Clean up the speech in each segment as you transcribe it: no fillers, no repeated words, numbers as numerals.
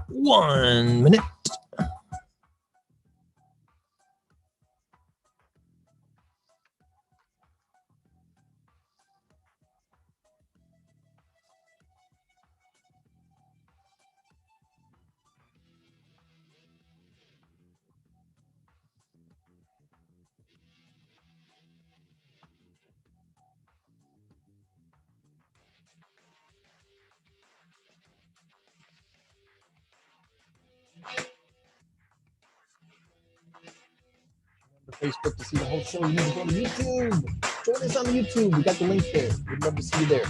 One minute. Facebook to see the whole show. You need to go to YouTube. Join us on YouTube. We got the link there. We'd love to see you there.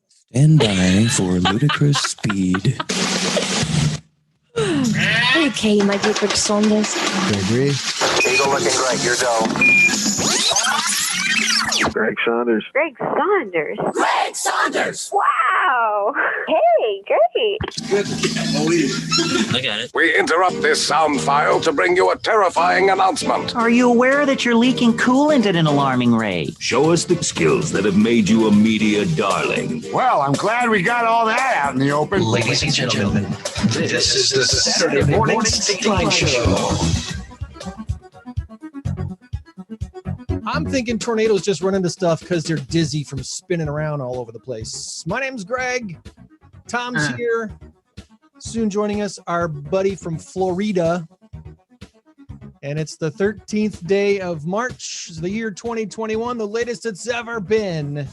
Stand by for ludicrous speed. Okay, my dear Greg Saunders. Gregory. Eagle looking great. You're go. Greg Saunders. Greg Saunders. Greg Saunders! Wow. Hey, great. Look at it. We interrupt this sound file to bring you a terrifying announcement. Are you aware that you're leaking coolant at an alarming rate? Show us the skills that have made you a media darling. Well, I'm glad we got all that out in the open. Ladies and gentlemen, this is the Saturday morning Stateline show. I'm thinking tornadoes just run into stuff because they're dizzy from spinning around all over the place. My name's Greg. Tom's here. Soon joining us, our buddy from Florida. And it's the 13th day of March, the year 2021, the latest it's ever been.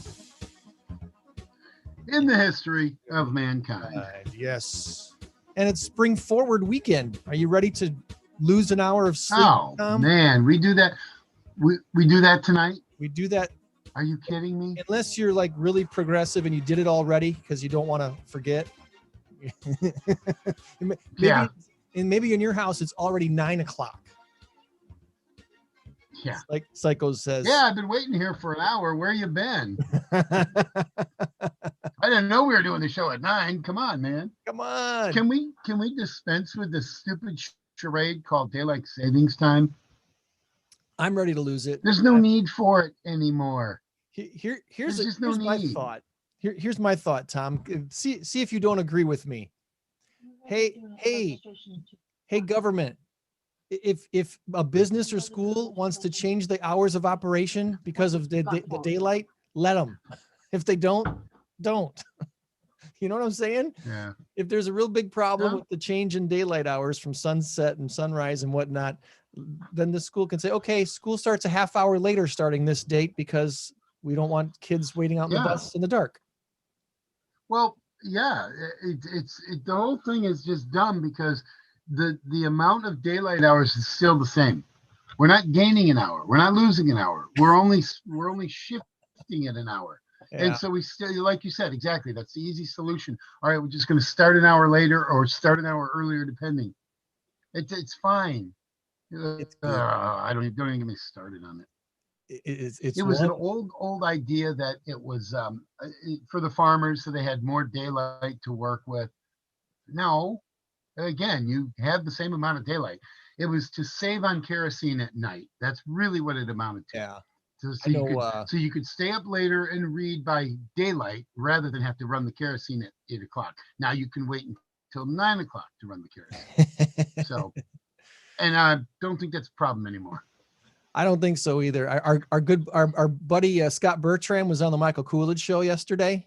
In the history of mankind. Yes. And it's Spring Forward weekend. Are you ready to lose an hour of sleep, Tom? Man, we do that. We do that tonight? We do that. Are you kidding me? Unless you're like really progressive and you did it already because you don't want to forget. Yeah. And maybe in your house, it's already 9 o'clock. Yeah. Like Psycho says. Yeah, I've been waiting here for an hour. Where you been? I didn't know we were doing the show at 9. Come on, man. Come on. Can we dispense with this stupid charade called daylight savings time? I'm ready to lose it. There's no need for it anymore. Here's my thought. Here's my thought, Tom. See if you don't agree with me. Hey, government. If a business or school wants to change the hours of operation because of the daylight, let them. If they don't. You know what I'm saying? Yeah. If there's a real big problem with the change in daylight hours from sunset and sunrise and whatnot, then the school can say, okay, school starts a half hour later starting this date because we don't want kids waiting out in the bus in the dark. Well, yeah, it's the whole thing is just dumb because the amount of daylight hours is still the same. We're not gaining an hour. We're not losing an hour. We're only shifting it an hour. Yeah. And so we still, like you said, exactly. That's the easy solution. All right, we're just going to start an hour later or start an hour earlier, depending. It's fine. I don't even get me started on it. It was an old idea that it was for the farmers, so they had more daylight to work with. No, again, you have the same amount of daylight. It was to save on kerosene at night. That's really what it amounted to. Yeah. So you could stay up later and read by daylight rather than have to run the kerosene at 8 o'clock. Now you can wait until 9 o'clock to run the kerosene. So, and I don't think that's a problem anymore. I don't think so either. Our buddy Scott Bertram was on the Michael Coolidge show yesterday,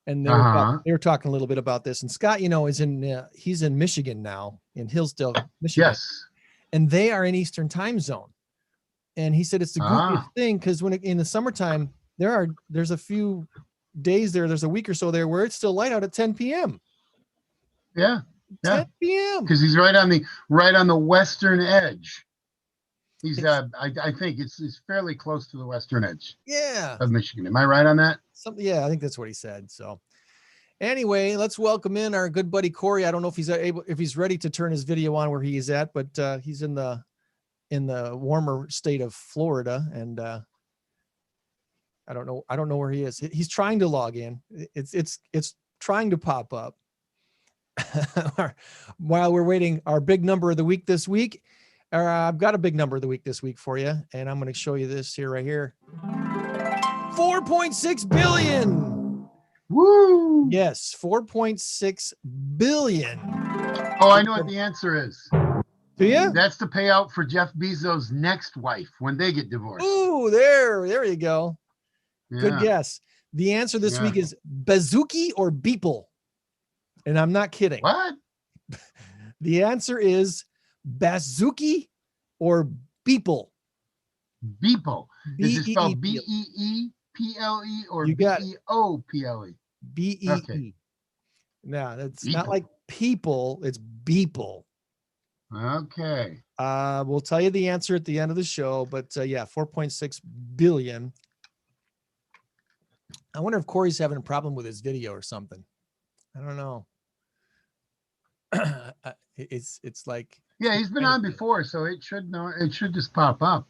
and they were talking a little bit about this. And Scott, he's in Michigan now, in Hillsdale, Michigan. Yes, and they are in Eastern Time Zone. And he said it's the goofiest thing because in the summertime there's a few days there's a week or so there where it's still light out at 10 p.m. Yeah, 10 p.m. because he's right on the western edge. He's I think it's fairly close to the western edge. Yeah. Of Michigan. Am I right on that? Yeah, I think that's what he said. So anyway, let's welcome in our good buddy Corey. I don't know if he's ready to turn his video on where he is at, but he's in the warmer state of Florida, and I don't know where he is. He's trying to log in. It's trying to pop up. While we're waiting, our big number of the week this week. I've got a big number of the week this week for you, and I'm going to show you this here right here. 4.6 billion. Woo! Yes, 4.6 billion. Oh, I know what the answer is. Do you? That's the payout for Jeff Bezos' next wife when they get divorced. Ooh, there you go. Yeah. Good guess. The answer this week is Bazooki or Beeple. And I'm not kidding. What? The answer is Bazooki or Beeple. Beeple. Is it spelled B-E-E-P-L-E or B-E-O-P-L-E? B-E-E. Okay. No, that's Beeple. not like people. It's Beeple. Okay. We'll tell you the answer at the end of the show, but 4.6 billion. I wonder if Corey's having a problem with his video or something. I don't know. It's like, yeah, he's been on before, so it should just pop up,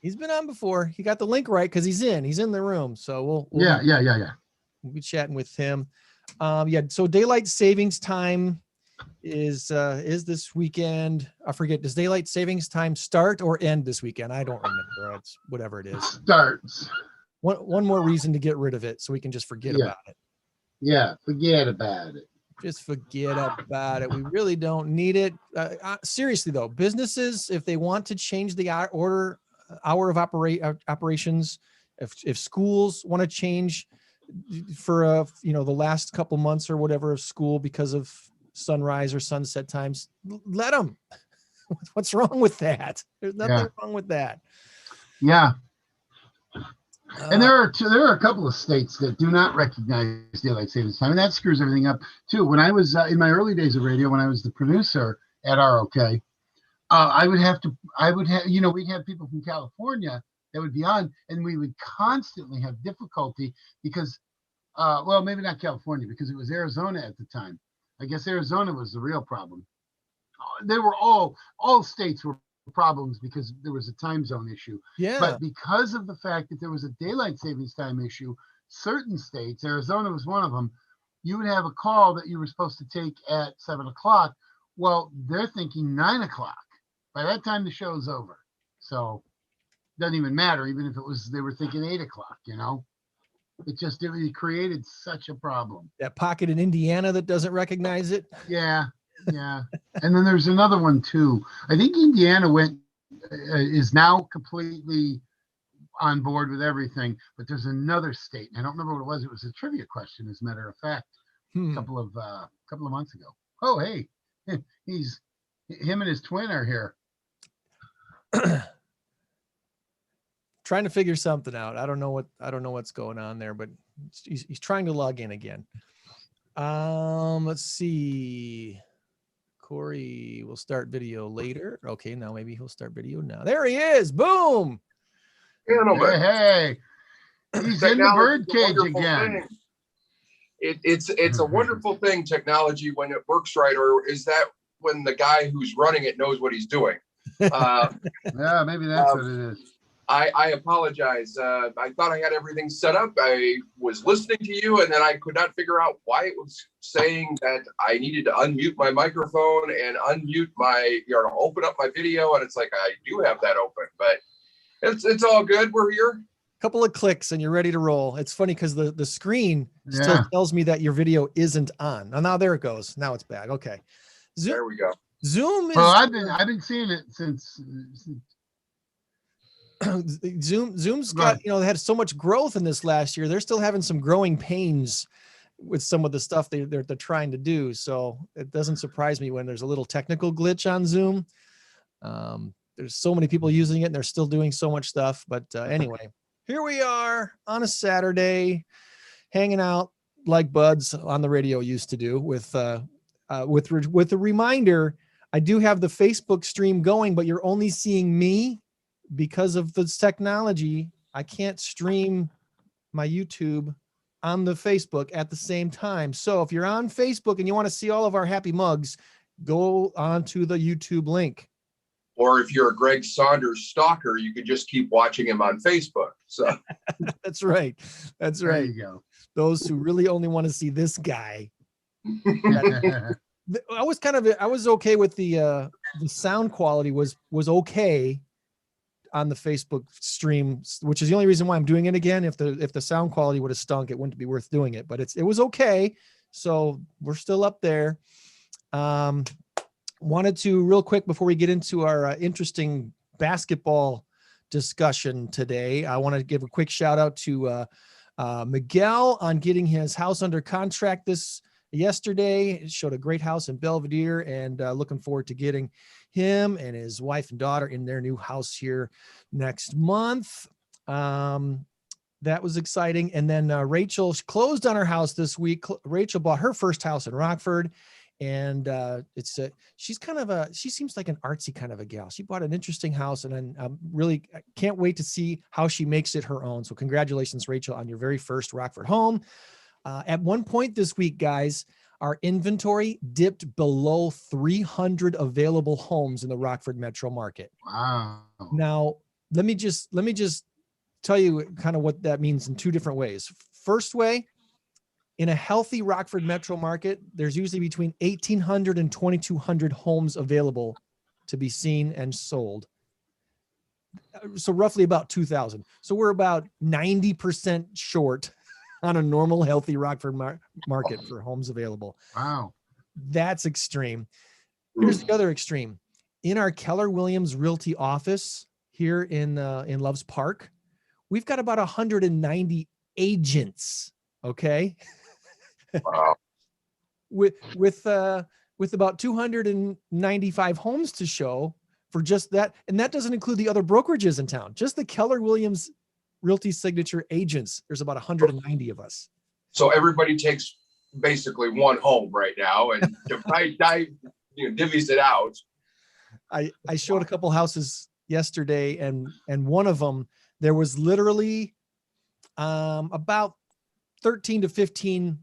He's been on before. He got the link right because he's in the room. So we'll We'll be chatting with him. So daylight savings time is this weekend. I forget. Does daylight savings time start or end this weekend? I don't remember. It's whatever it is. Starts. One more reason to get rid of it so we can just forget about it. Yeah, forget about it. Just forget about it. We really don't need it. Seriously though, businesses, if they want to change the hour of operations, if schools want to change for the last couple months or whatever of school because of sunrise or sunset times, let them. What's wrong with that? There's nothing wrong with that. Yeah. And there are a couple of states that do not recognize daylight savings time, and that screws everything up too. When I was in my early days of radio, when I was the producer at ROK, we'd have people from California that would be on, and we would constantly have difficulty because, maybe not California, because it was Arizona at the time. I guess Arizona was the real problem. They were all states were problems because there was a time zone issue. Yeah. But because of the fact that there was a daylight savings time issue, certain states, Arizona was one of them, you would have a call that you were supposed to take at 7 o'clock. Well, they're thinking 9 o'clock. By that time, the show's over. So it doesn't even matter, even if they were thinking 8 o'clock, It created such a problem. That pocket in Indiana that doesn't recognize it. Yeah. Yeah. And then there's another one too. I think Indiana is now completely on board with everything, but there's another state. I don't remember what it was. It was a trivia question, as a matter of fact, a couple of months ago. Oh, hey, him and his twin are here. Trying to figure something out. I don't know what's going on there, but he's trying to log in again. Let's see. Corey will start video later. Okay, now maybe he'll start video now. There he is. Boom. Hey. He's in the birdcage again. It's a wonderful thing, technology, when it works right, or is that when the guy who's running it knows what he's doing? Yeah, maybe that's what it is. I apologize. I thought I had everything set up. I was listening to you, and then I could not figure out why it was saying that I needed to unmute my microphone and unmute open up my video. And it's like, I do have that open, but It's all good. We're here. Couple of clicks and you're ready to roll. It's funny because the screen still tells me that your video isn't on. Now there it goes. Now it's back. Okay. There we go. Zoom is. Well, I've been seeing it since Zoom's got, they had so much growth in this last year. They're still having some growing pains with some of the stuff they're trying to do. So it doesn't surprise me when there's a little technical glitch on Zoom. There's so many people using it and they're still doing so much stuff. But anyway, here we are on a Saturday, hanging out like buds on the radio used to do with a reminder. I do have the Facebook stream going, but you're only seeing me because of this technology. I can't stream my YouTube on the Facebook at the same time. So if you're on Facebook and you want to see all of our happy mugs, go on to the YouTube link. Or if you're a Greg Saunders stalker, you could just keep watching him on Facebook. So that's right. That's right. There you go. Those who really only want to see this guy. I was okay with the sound quality was okay on the Facebook stream, which is the only reason why I'm doing it again. If the sound quality would have stunk, it wouldn't be worth doing it, but it was okay. So we're still up there. Wanted to real quick before we get into our interesting basketball discussion today. I want to give a quick shout out to Miguel on getting his house under contract yesterday. Showed a great house in Belvedere, and looking forward to getting him and his wife and daughter in their new house here next month. That was exciting. And then Rachel closed on her house this week. Rachel bought her first house in Rockford. And she seems like an artsy kind of a gal. She bought an interesting house, and I really can't wait to see how she makes it her own. So congratulations, Rachel, on your very first Rockford home. At one point this week, guys, our inventory dipped below 300 available homes in the Rockford metro market. Wow. Now, let me just tell you kind of what that means in two different ways. First way, in a healthy Rockford metro market, there's usually between 1,800 and 2,200 homes available to be seen and sold. So roughly about 2,000. So we're about 90% short on a normal, healthy Rockford market for homes available. Wow. That's extreme. Here's the other extreme. In our Keller Williams Realty office here in Loves Park, we've got about 190 agents. Okay. Wow. With about 295 homes to show for just that. And that doesn't include the other brokerages in town, just the Keller Williams Realty Signature agents. There's about 190 of us. So everybody takes basically one home right now and divvies it out. I showed a couple houses yesterday, and one of them, there was literally about 13 to 15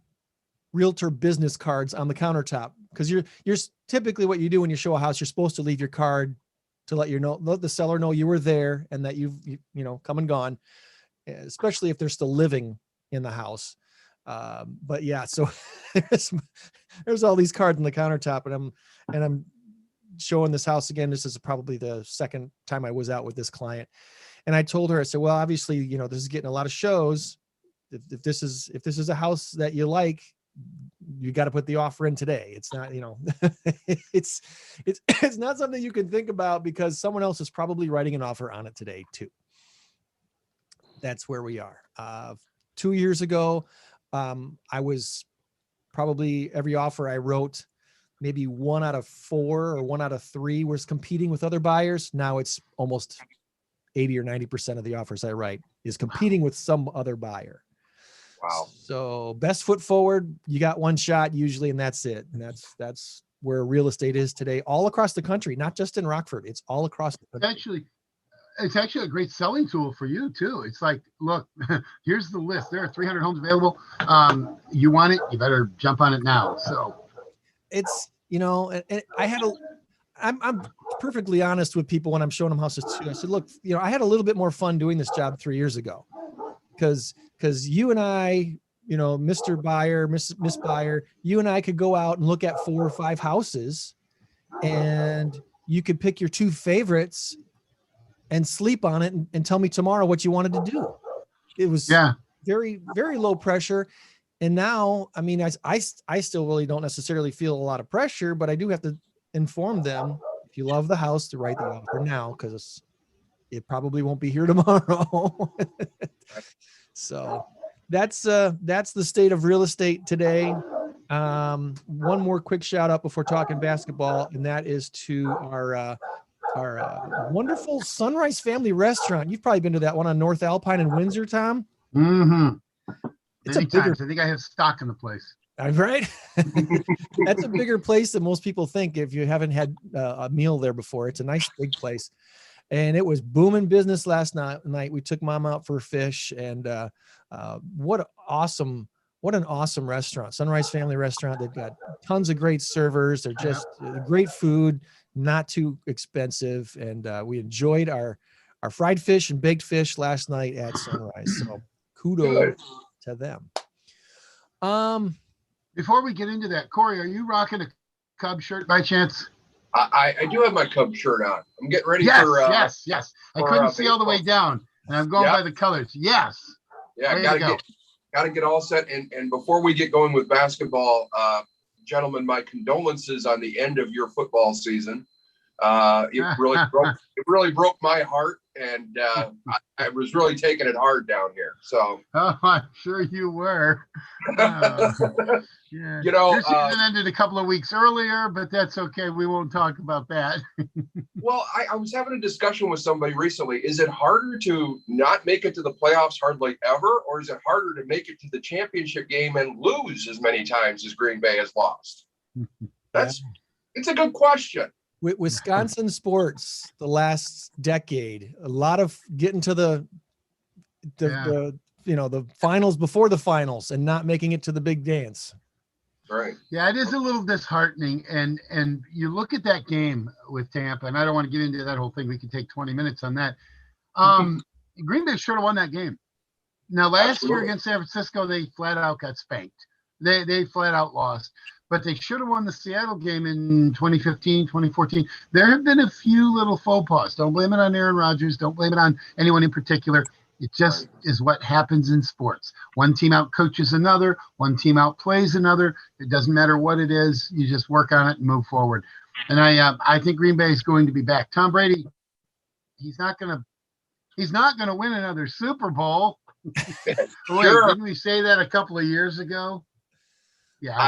realtor business cards on the countertop, because you're typically what you do when you show a house, you're supposed to leave your card to let the seller know you were there and that you've come and gone, especially if they're still living in the house. But yeah, so there's all these cards on the countertop, and I'm showing this house again. This is probably the second time I was out with this client, and I told her, I said, well, obviously, this is getting a lot of shows. If this is a house that you like, you got to put the offer in today. It's not, it's not something you can think about because someone else is probably writing an offer on it today too. That's where we are. 2 years ago, I was probably every offer I wrote, maybe 1 out of 4 or 1 out of 3 was competing with other buyers. Now it's almost 80 or 90% of the offers I write is competing with some other buyer. Wow. So best foot forward, you got one shot usually, and that's it. And that's where real estate is today, all across the country, not just in Rockford. It's all across the country. It's actually a great selling tool for you too. It's like, look, here's the list. There are 300 homes available. You want it, you better jump on it now. So it's, and I'm perfectly honest with people when I'm showing them houses too. I said, look, I had a little bit more fun doing this job 3 years ago because you and I, Mr. Buyer, Miss Buyer, you and I could go out and look at 4 or 5 houses, and you could pick your 2 favorites and sleep on it and tell me tomorrow what you wanted to do. It was very, very low pressure. And now, I mean, I still really don't necessarily feel a lot of pressure, but I do have to inform them, if you love the house, to write the offer now, because it probably won't be here tomorrow. So that's the state of real estate today. One more quick shout out before talking basketball, and that is to our wonderful Sunrise Family Restaurant. You've probably been to that one on North Alpine in Windsor, Tom. Mm-hmm. It's Many a bigger, times. I think I have stock in the place. right? That's a bigger place than most people think. If you haven't had a meal there before, it's a nice big place, and it was booming business last night. We took Mom out for fish, and what an awesome restaurant, Sunrise Family Restaurant. They've got tons of great servers. They're just great food, not too expensive, and we enjoyed our fried fish and baked fish last night at Sunrise. So kudos to them. Before we get into that, Corey, are you rocking a Cub shirt by chance? I do have my Cub shirt on. I'm getting ready for yes. I couldn't see all the way down, and I'm going by the colors. Yes. Yeah, gotta get all set. And before we get going with basketball, gentlemen, my condolences on the end of your football season. It really broke my heart, and I was really taking it hard down here. So I'm sure you were. Yeah. Your season ended a couple of weeks earlier, but that's okay. We won't talk about that. Well, I was having a discussion with somebody recently. Is it harder to not make it to the playoffs hardly ever, or is it harder to make it to the championship game and lose as many times as Green Bay has lost? It's a good question. With Wisconsin sports, the last decade, a lot of getting to the finals before the finals and not making it to the big dance. Right. Yeah, it is a little disheartening. And you look at that game with Tampa, and I don't want to get into that whole thing. We could take 20 minutes on that. Green Bay should have won that game. Now, last year against San Francisco, they flat out got spanked. They flat out lost. But they should have won the Seattle game in 2015, 2014. There have been a few little faux pas. Don't blame it on Aaron Rodgers. Don't blame it on anyone in particular. It just is what happens in sports. One team out coaches another. One team outplays another. It doesn't matter what it is. You just work on it and move forward. And I think Green Bay is going to be back. Tom Brady, he's not going to win another Super Bowl. Wait, didn't we say that a couple of years ago? Yeah,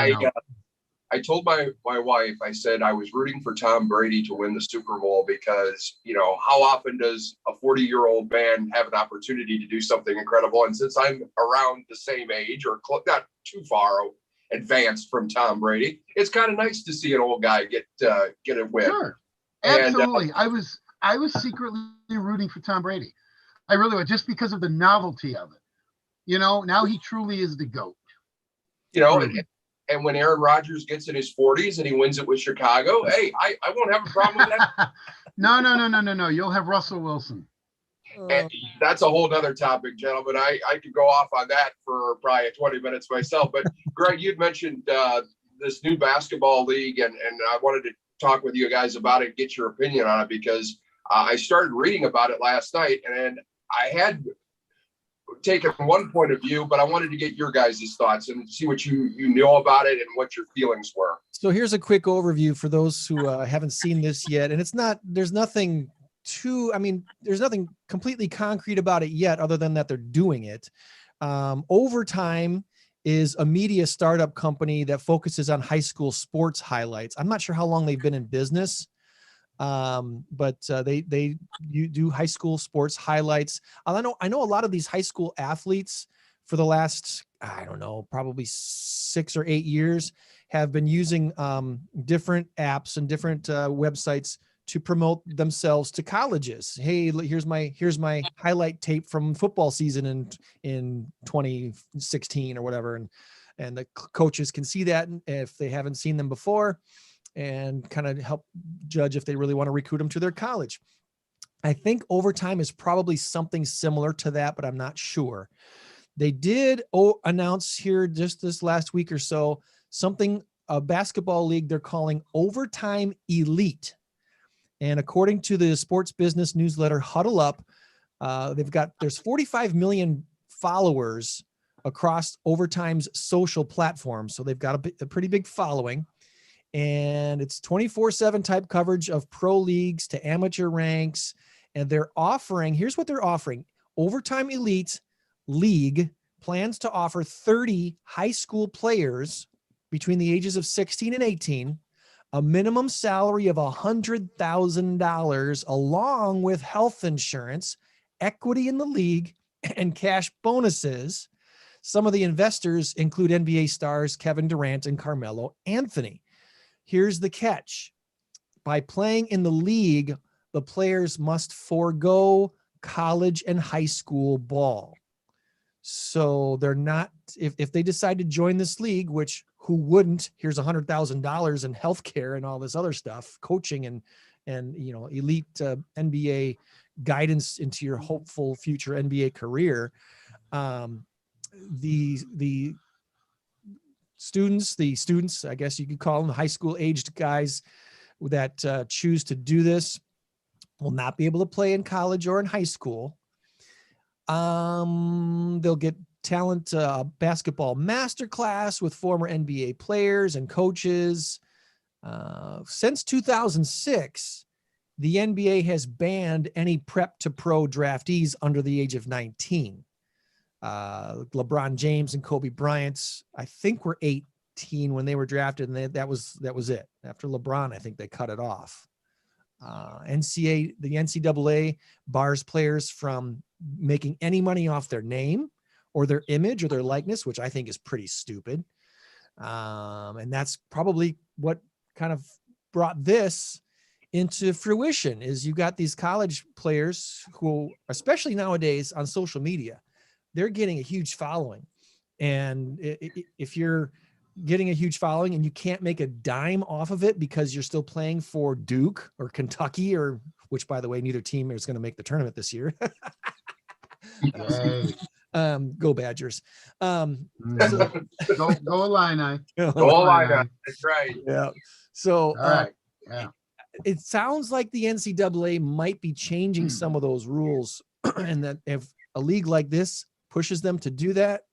I told my wife, I said I was rooting for Tom Brady to win the Super Bowl because, how often does a 40-year-old man have an opportunity to do something incredible? And since I'm around the same age or not too far advanced from Tom Brady, it's kind of nice to see an old guy get a win. Sure. Absolutely. And, I was secretly rooting for Tom Brady. I really was, just because of the novelty of it. Now he truly is the GOAT. And when Aaron Rodgers gets in his 40s and he wins it with Chicago, hey, I won't have a problem with that. No. You'll have Russell Wilson. And that's a whole nother topic, gentlemen. I could go off on that for probably 20 minutes myself. But Greg, you'd mentioned this new basketball league, and I wanted to talk with you guys about it, get your opinion on it, because I started reading about it last night, and I had taken one point of view, but I wanted to get your guys' thoughts and see what you know about it and what your feelings were. So here's a quick overview for those who haven't seen this yet. And there's nothing completely concrete about it yet, other than that they're doing it. Overtime is a media startup company that focuses on high school sports highlights. I'm not sure how long they've been in business. But you do high school sports highlights. I know a lot of these high school athletes for the last, probably 6 or 8 years have been using different apps and different websites to promote themselves to colleges. Hey, here's my highlight tape from football season in 2016 or whatever. And the coaches can see that if they haven't seen them before, and kind of help judge if they really want to recruit them to their college. I think Overtime is probably something similar to that, but I'm not sure. They did announce here just this last week or so, a basketball league they're calling Overtime Elite. And according to the sports business newsletter Huddle Up, there's 45 million followers across Overtime's social platforms. So they've got a pretty big following, and it's 24/7 type coverage of pro leagues to amateur ranks. And here's what they're offering. Overtime Elite League plans to offer 30 high school players between the ages of 16 and 18 a minimum salary of $100,000, along with health insurance, equity in the league, and cash bonuses. Some of the investors include NBA stars Kevin Durant and Carmelo Anthony. Here's the catch. By playing in the league, the players must forego college and high school ball. So they're not, if they decide to join this league, which who wouldn't, here's $100,000 in healthcare and all this other stuff, coaching and elite NBA guidance into your hopeful future NBA career. The students, I guess you could call them, the high school aged guys that choose to do this will not be able to play in college or in high school. They'll get talent basketball masterclass with former NBA players and coaches. Since 2006, the NBA has banned any prep to pro draftees under the age of 19. LeBron James and Kobe Bryant, I think, were 18 when they were drafted, and that was it. After LeBron, I think they cut it off. The NCAA bars players from making any money off their name or their image or their likeness, which I think is pretty stupid. And that's probably what kind of brought this into fruition, is you got these college players who, especially nowadays on social media, they're getting a huge following. And if you're getting a huge following and you can't make a dime off of it because you're still playing for Duke or Kentucky, or which, by the way, neither team is going to make the tournament this year. Go Badgers. Go Illini. Go Illini. That's right. Yeah. So yeah. It sounds like the NCAA might be changing some of those rules, and that if a league like this pushes them to do that,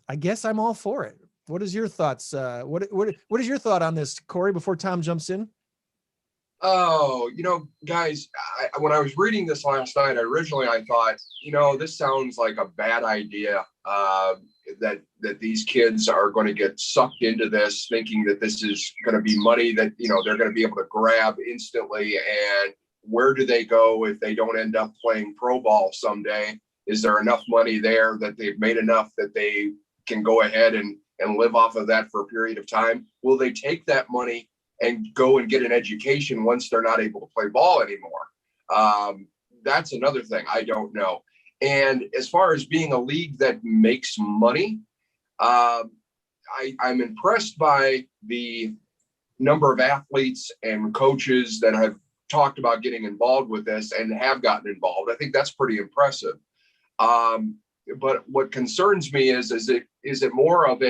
I guess I'm all for it. What is your thoughts? What is your thought on this, Corey, before Tom jumps in? Oh, guys, when I was reading this last night, I thought, this sounds like a bad idea, that these kids are going to get sucked into this, thinking that this is going to be money that, they're going to be able to grab instantly. And where do they go if they don't end up playing pro ball someday? Is there enough money there that they've made enough that they can go ahead and live off of that for a period of time? Will they take that money and go and get an education once they're not able to play ball anymore? That's another thing. I don't know. And as far as being a league that makes money, I'm impressed by the number of athletes and coaches that have talked about getting involved with this and have gotten involved. I think that's pretty impressive. But what concerns me is it more of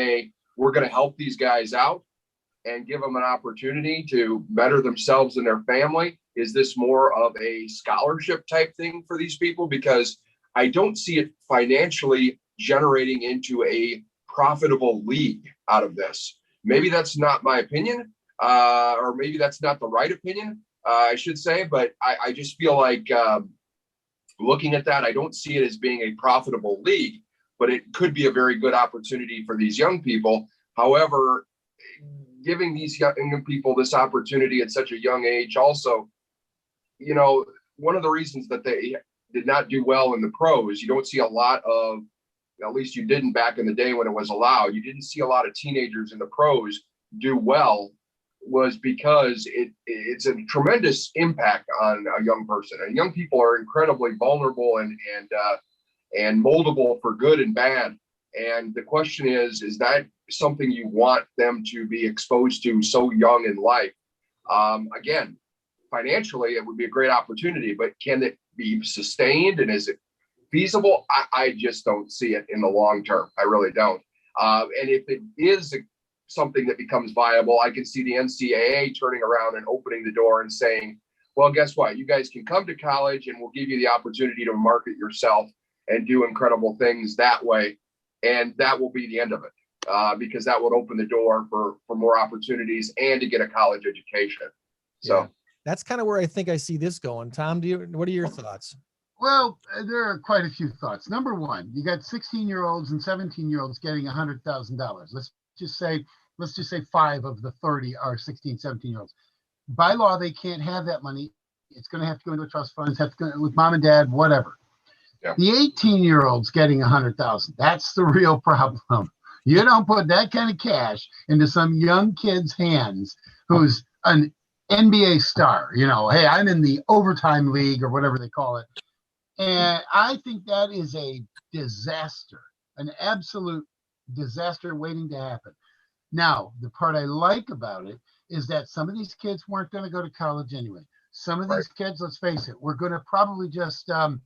we're going to help these guys out and give them an opportunity to better themselves and their family? Is this more of a scholarship type thing for these people? Because I don't see it financially generating into a profitable league out of this. Maybe that's not my opinion, or maybe that's not the right opinion, I should say, but I just feel like looking at that, I don't see it as being a profitable league, but it could be a very good opportunity for these young people. However, giving these young people this opportunity at such a young age also, one of the reasons that they did not do well in the pros, you don't see a lot of, at least you didn't back in the day when it was allowed, you didn't see a lot of teenagers in the pros do well, was because it's a tremendous impact on a young person. And young people are incredibly vulnerable and moldable for good and bad. And the question is that something you want them to be exposed to so young in life? Again, financially, it would be a great opportunity, but can it be sustained, and is it feasible? I just don't see it in the long term. I really don't. And if it is something that becomes viable, I can see the NCAA turning around and opening the door and saying, Well, guess what? You guys can come to college and we'll give you the opportunity to market yourself and do incredible things that way. And that will be the end of it, because that would open the door for more opportunities and to get a college education. So yeah. That's kind of where I think I see this going. Tom, what are your thoughts? Well, there are quite a few thoughts. Number one, you got 16-year-olds and 17-year-olds getting $100,000. Let's just say 5 of the 30 are 16, 17-year-olds. By law, they can't have that money. It's going to have to go into a trust fund. It's have to go with mom and dad, whatever. Yeah. The 18-year-olds getting $100,000. That's the real problem. You don't put that kind of cash into some young kid's hands who's an NBA star. You know, hey, I'm in the overtime league or whatever they call it. And I think that is a disaster, an absolute disaster waiting to happen. Now, the part I like about it is that some of these kids weren't going to go to college anyway. Some of these kids, let's face it, we're going to probably just end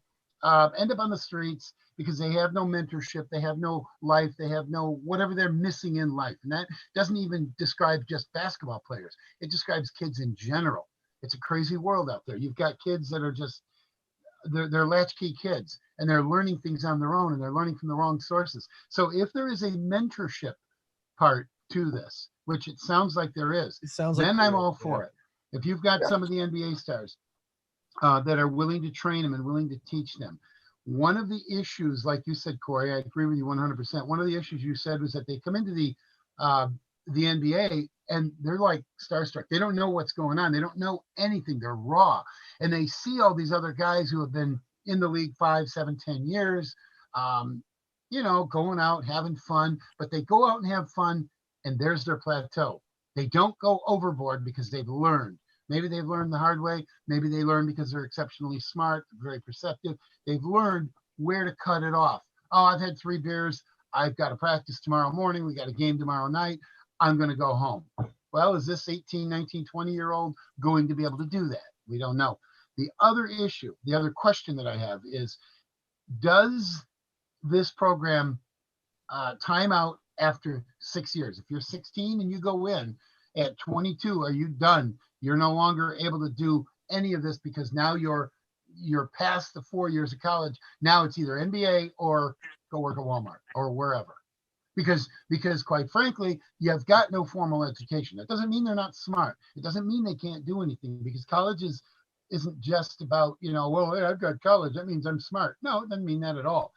up on the streets because they have no mentorship, they have no life, they have no whatever they're missing in life. And that doesn't even describe just basketball players. It describes kids in general. It's a crazy world out there. You've got kids that are just, they're latchkey kids and they're learning things on their own and they're learning from the wrong sources. So if there is a mentorship part to this, which it sounds like there is, then I'm all for it. If you've got some of the NBA stars that are willing to train them and willing to teach them, one of the issues, like you said, Corey, I agree with you 100%. One of the issues you said was that they come into the NBA and they're like starstruck. They don't know what's going on. They don't know anything. They're raw. And they see all these other guys who have been in the league 5, 7, 10 years, you know, going out, having fun, but they go out and have fun and there's their plateau. They don't go overboard because they've learned. Maybe they've learned the hard way. Maybe they learn because they're exceptionally smart, very perceptive. They've learned where to cut it off. Oh, I've had 3 beers. I've got to practice tomorrow morning. We got a game tomorrow night. I'm going to go home. Well, is this 18, 19, 20-year-old going to be able to do that? We don't know. The other issue, the other question that I have is, does this program time out after 6 years? If you're 16 and you go in at 22, are you done? You're no longer able to do any of this because now you're past the 4 years of college. Now it's either NBA or go work at Walmart or wherever. Because quite frankly, you've got no formal education. That doesn't mean they're not smart. It doesn't mean they can't do anything, because college isn't just about, you know, well, hey, I've got college, that means I'm smart. No, it doesn't mean that at all.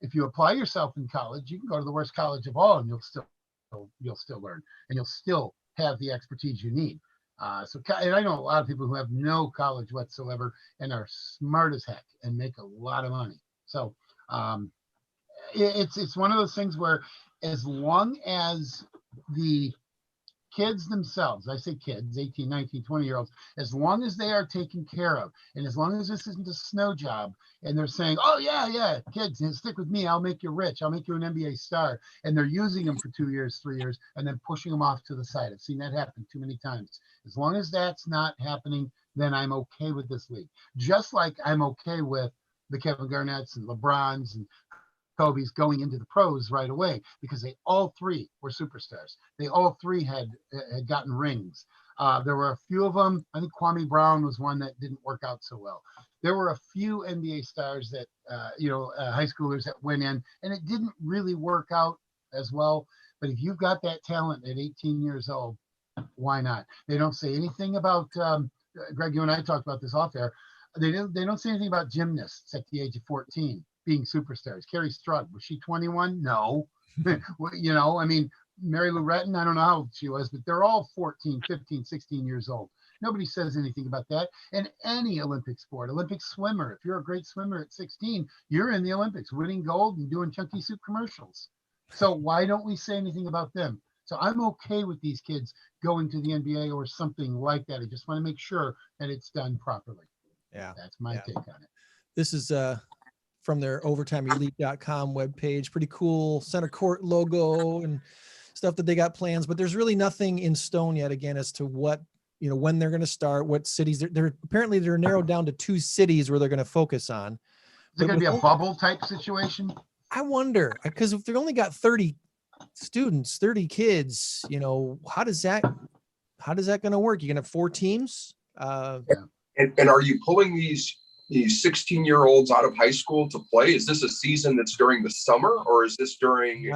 If you apply yourself in college, you can go to the worst college of all and you'll still learn and you'll still have the expertise you need. And I know a lot of people who have no college whatsoever and are smart as heck and make a lot of money. So it's one of those things where, as long as the kids themselves, I say kids, 18, 19, 20-year-olds, as long as they are taken care of, and as long as this isn't a snow job, and they're saying, oh, yeah, kids, stick with me, I'll make you rich, I'll make you an NBA star, and they're using them for 2 years, 3 years, and then pushing them off to the side. I've seen that happen too many times. As long as that's not happening, then I'm okay with this league. Just like I'm okay with the Kevin Garnett's and LeBron's and Kobe's going into the pros right away, because they all 3 were superstars. They all 3 had gotten rings. There were a few of them. I think Kwame Brown was one that didn't work out so well. There were a few NBA stars that, high schoolers that went in, and it didn't really work out as well. But if you've got that talent at 18 years old, why not? They don't say anything about, Greg, you and I talked about this off air. They don't say anything about gymnasts at the age of 14 being superstars. Carrie Strug, was she 21? No. You know, I mean, Mary Lou Retton, I don't know how old she was, but they're all 14, 15, 16 years old. Nobody says anything about that. And any Olympic sport, Olympic swimmer, if you're a great swimmer at 16, you're in the Olympics, winning gold and doing Chunky Soup commercials. So why don't we say anything about them? So I'm okay with these kids going to the NBA or something like that. I just want to make sure that it's done properly. Yeah. That's my take on it. This is from their overtimeelite.com webpage. Pretty cool center court logo and stuff that they got plans, but there's really nothing in stone yet, again, as to what, you know, when they're going to start, what cities. They're apparently narrowed down to 2 cities where they're going to focus on. Is it going to be a bubble type situation? I wonder, because if they've only got 30 students, 30 kids, you know, how does that going to work? You're going to have 4 teams? And are you pulling these 16-year-olds out of high school to play? Is this a season that's during the summer, or is this during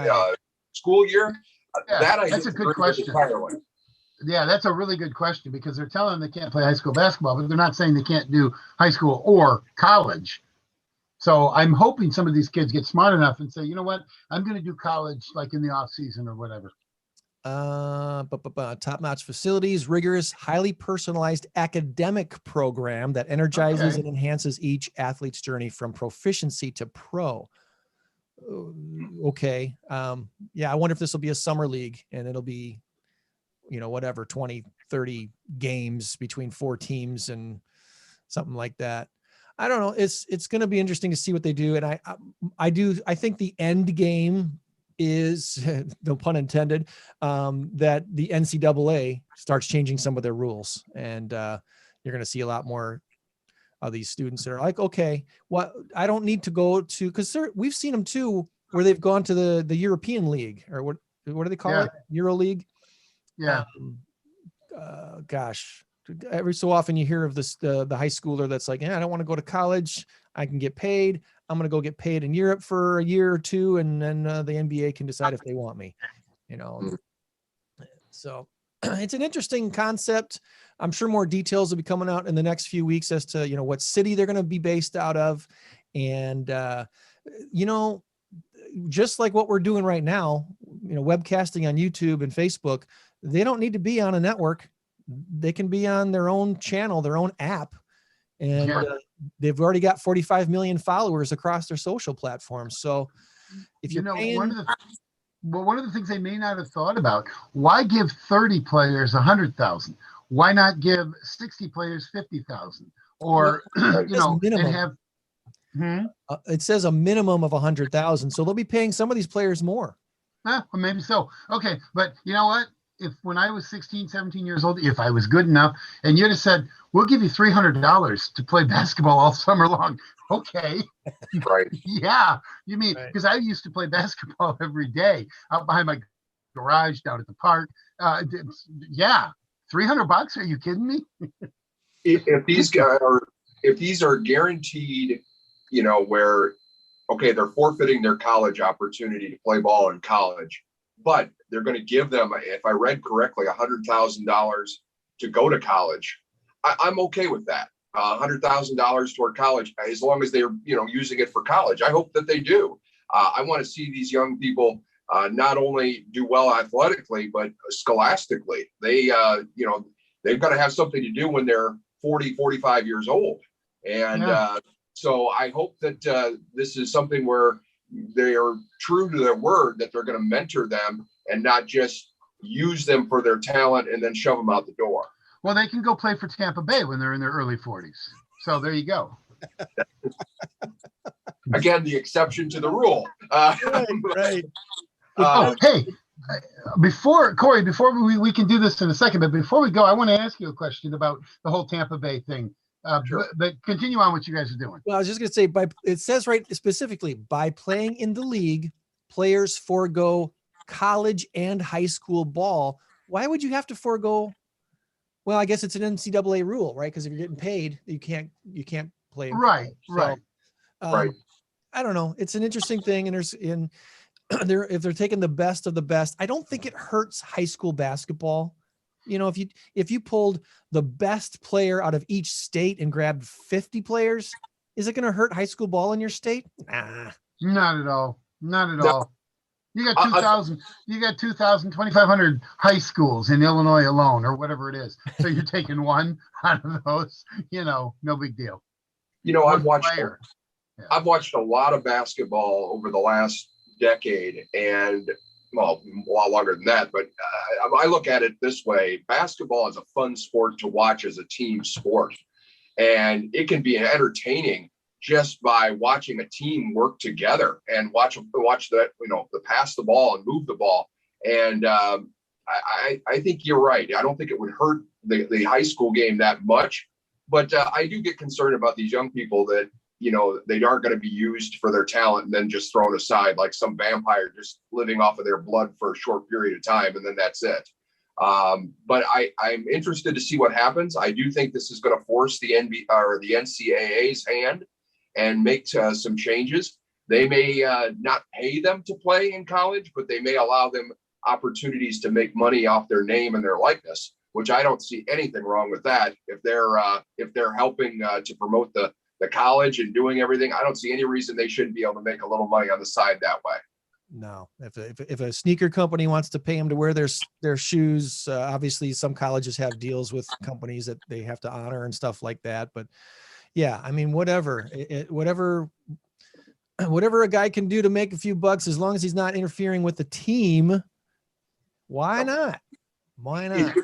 school year? Yeah, that's a good question. Yeah, that's a really good question, because they're telling them they can't play high school basketball, but they're not saying they can't do high school or college. So I'm hoping some of these kids get smart enough and say, you know what, I'm going to do college like in the off season or whatever. Top-notch facilities, rigorous, highly personalized academic program that energizes and enhances each athlete's journey from proficiency to pro. Okay. Yeah, I wonder if this will be a summer league and it'll be, whatever, 20, 30 games between 4 teams and something like that. I don't know. It's going to be interesting to see what they do. And I think the end game is, no pun intended, that the NCAA starts changing some of their rules, and you're going to see a lot more of these students that are like, okay, what I don't need to go to, because we've seen them too, where they've gone to the European League, or what do they call it? Euro League. Yeah. Gosh, every so often you hear of this, the high schooler that's like, I don't want to go to college. I can get paid. I'm going to go get paid in Europe for a year or two. And then the NBA can decide if they want me, So it's an interesting concept. I'm sure more details will be coming out in the next few weeks as to, what city they're going to be based out of. And, just like what we're doing right now, webcasting on YouTube and Facebook, they don't need to be on a network. They can be on their own channel, their own app. And they've already got 45 million followers across their social platforms. So if you're paying, one of the things they may not have thought about, why give 30 players 100,000? Why not give 60 players 50,000? Or, and have, it says a minimum of 100,000. So they'll be paying some of these players more. Well, maybe so. Okay. But you know what? If when I was 16, 17 years old, if I was good enough and you'd have said, we'll give you $300 to play basketball all summer long. Okay. Right. Yeah. You mean, because I used to play basketball every day out behind my garage down at the park. Yeah. $300? Are you kidding me? if these are guaranteed, where, okay, they're forfeiting their college opportunity to play ball in college, but they're going to give them, if I read correctly, $100,000 to go to college. I'm okay with that. $100,000 toward college, as long as they're, using it for college. I hope that they do. I want to see these young people not only do well athletically, but scholastically. They've got to have something to do when they're 40, 45 years old. And so I hope that this is something where they are true to their word, that they're going to mentor them and not just use them for their talent and then shove them out the door. Well, they can go play for Tampa Bay when they're in their early 40s. So there you go. Again, the exception to the rule. Right. Hey, before we can do this in a second, but before we go, I want to ask you a question about the whole Tampa Bay thing. Sure. But continue on what you guys are doing. Well, I was just going to say, it says right specifically, by playing in the league, players forego college and high school ball. Why would you have to forego? Well, I guess it's an NCAA rule, right? Because if you're getting paid, you can't play. Right. Right. Right. I don't know. It's an interesting thing. And if they're taking the best of the best, I don't think it hurts high school basketball. If you pulled the best player out of each state and grabbed 50 players, is it going to hurt high school ball in your state? Nah. Not at all. Not at all. You got 2,000, 2,500 high schools in Illinois alone, or whatever it is. So you're taking one out of those, no big deal. I've watched a lot of basketball over the last decade, and well, a lot longer than that, but I look at it this way. Basketball is a fun sport to watch as a team sport, and it can be entertaining just by watching a team work together and watch that, the pass the ball and move the ball. And I think you're right. I don't think it would hurt the high school game that much, but I do get concerned about these young people that, they aren't going to be used for their talent and then just thrown aside like some vampire just living off of their blood for a short period of time. And then that's it. But I'm interested to see what happens. I do think this is going to force the NCAA's hand and make some changes. They may not pay them to play in college, but they may allow them opportunities to make money off their name and their likeness, which I don't see anything wrong with that. If they're helping to promote the college and doing everything, I don't see any reason they shouldn't be able to make a little money on the side that way. No, if a sneaker company wants to pay them to wear their shoes, obviously some colleges have deals with companies that they have to honor and stuff like that. But yeah, I mean, whatever a guy can do to make a few bucks, as long as he's not interfering with the team, why not? Why not?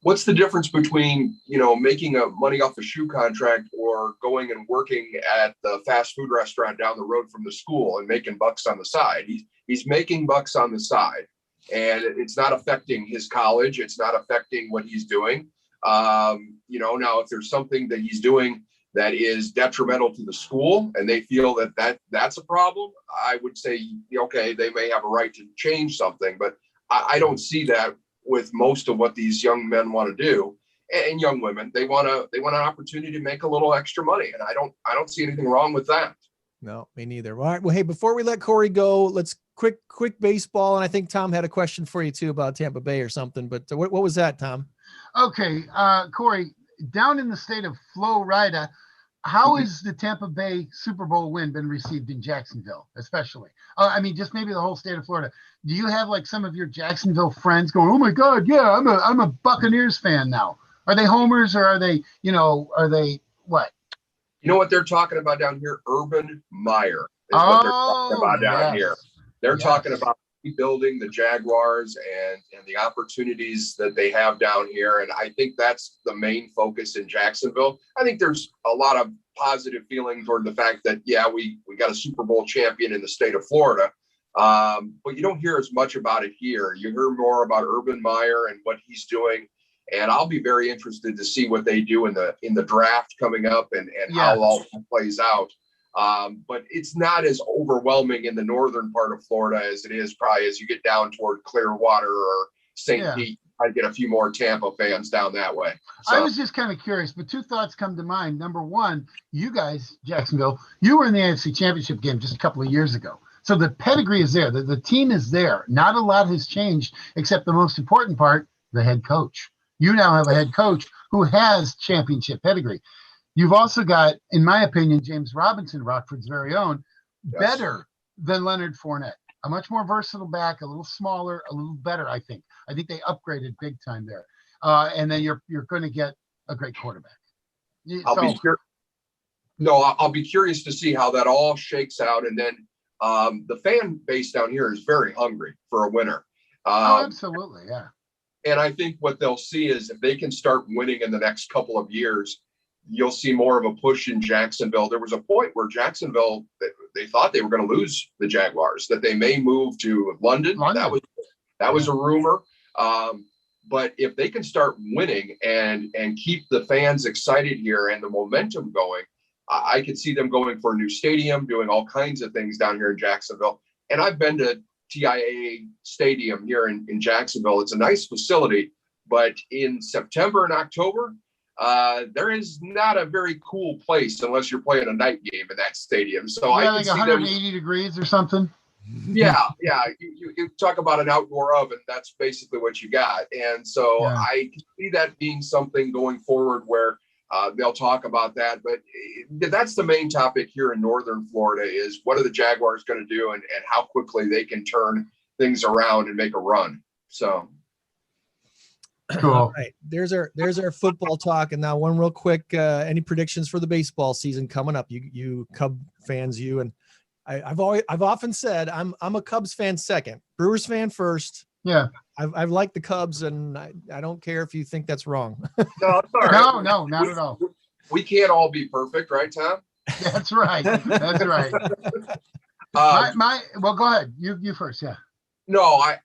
What's the difference between, making money off a shoe contract or going and working at the fast food restaurant down the road from the school and making bucks on the side? He's making bucks on the side, and it's not affecting his college. It's not affecting what he's doing. Now if there's something that he's doing that is detrimental to the school and they feel that's a problem, I would say, okay, they may have a right to change something, but I don't see that with most of what these young men want to do, and young women. They want an opportunity to make a little extra money, and I don't see anything wrong with that. No, me neither. All right. Well, hey, before we let Corey go, let's quick baseball. And I think Tom had a question for you too about Tampa Bay or something. But what was that, Tom? Okay, Corey, down in the state of Florida, how has the Tampa Bay Super Bowl win been received in Jacksonville, especially? Just maybe the whole state of Florida. Do you have like some of your Jacksonville friends going, "Oh my God, yeah, I'm a Buccaneers fan now"? Are they homers, or are they what? You know what they're talking about down here? Urban Meyer is what they're talking about down here. They're talking about rebuilding the Jaguars and the opportunities that they have down here. And I think that's the main focus in Jacksonville. I think there's a lot of positive feeling toward the fact that, we got a Super Bowl champion in the state of Florida. But you don't hear as much about it here. You hear more about Urban Meyer and what he's doing. And I'll be very interested to see what they do in the draft coming up and how all that plays out. But it's not as overwhelming in the northern part of Florida as it is probably as you get down toward Clearwater or St. Pete. I get a few more Tampa fans down that way. So, I was just kind of curious, but two thoughts come to mind. Number one, you guys, Jacksonville, you were in the AFC Championship game just a couple of years ago. So the pedigree is there. The team is there. Not a lot has changed, except the most important part, the head coach. You now have a head coach who has championship pedigree. You've also got, in my opinion, James Robinson, Rockford's very own, better than Leonard Fournette. A much more versatile back, a little smaller, a little better, I think. I think they upgraded big time there. And then you're going to get a great quarterback. I'll be curious to see how that all shakes out. And then the fan base down here is very hungry for a winner. Absolutely, yeah. And I think what they'll see is if they can start winning in the next couple of years, you'll see more of a push in Jacksonville. There was a point where Jacksonville, they thought they were going to lose the Jaguars, that they may move to London. That was a rumor. But if they can start winning and keep the fans excited here and the momentum going, I could see them going for a new stadium, doing all kinds of things down here in Jacksonville. And I've been to TIAA Stadium here in Jacksonville. It's a nice facility, but in September and October, there is not a very cool place unless you're playing a night game in that stadium. So I like 180 degrees or something. Yeah. You talk about an outdoor oven. That's basically what you got. And so I can see that being something going forward where they'll talk about that. But that's the main topic here in Northern Florida is what are the Jaguars going to do and how quickly they can turn things around and make a run. So. Cool. All right. There's our football talk. And now one real quick, any predictions for the baseball season coming up? You Cub fans, and I've often said I'm a Cubs fan second, Brewers fan first. Yeah. I've liked the Cubs, and I don't care if you think that's wrong. No, it's all right. No, not at all. We can't all be perfect, right, Tom? That's right. That's right. Well, go ahead. You first. Yeah. No, I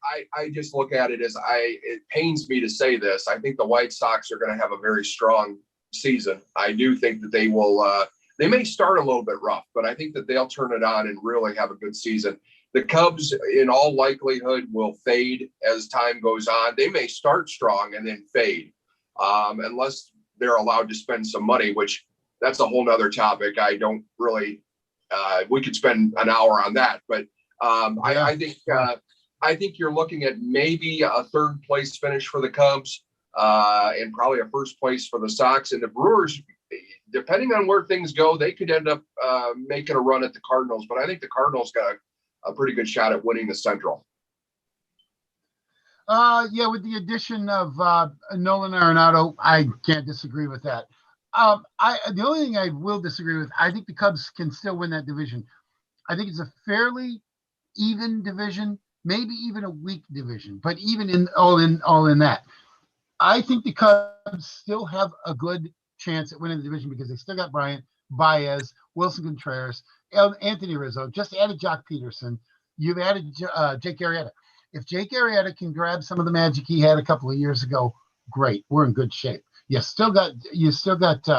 just look at it as it pains me to say this. I think the White Sox are going to have a very strong season. I do think that they will, they may start a little bit rough, but I think that they'll turn it on and really have a good season. The Cubs, in all likelihood, will fade as time goes on. They may start strong and then fade, unless they're allowed to spend some money, which that's a whole nother topic. I don't really, we could spend an hour on that, but I think you're looking at maybe a third place finish for the Cubs, and probably a first place for the Sox. And the Brewers, depending on where things go, they could end up making a run at the Cardinals. But I think the Cardinals got a pretty good shot at winning the Central. Yeah, with the addition of Nolan Arenado, I can't disagree with that. The only thing I will disagree with, I think the Cubs can still win that division. I think it's a fairly even division, maybe even a weak division, but even all in that, I think the Cubs still have a good chance at winning the division because they still got Bryant, Baez, Wilson Contreras, Anthony Rizzo, just added Jock Peterson. You've added Jake Arrieta. If Jake Arrieta can grab some of the magic he had a couple of years ago, great. We're in good shape. You still got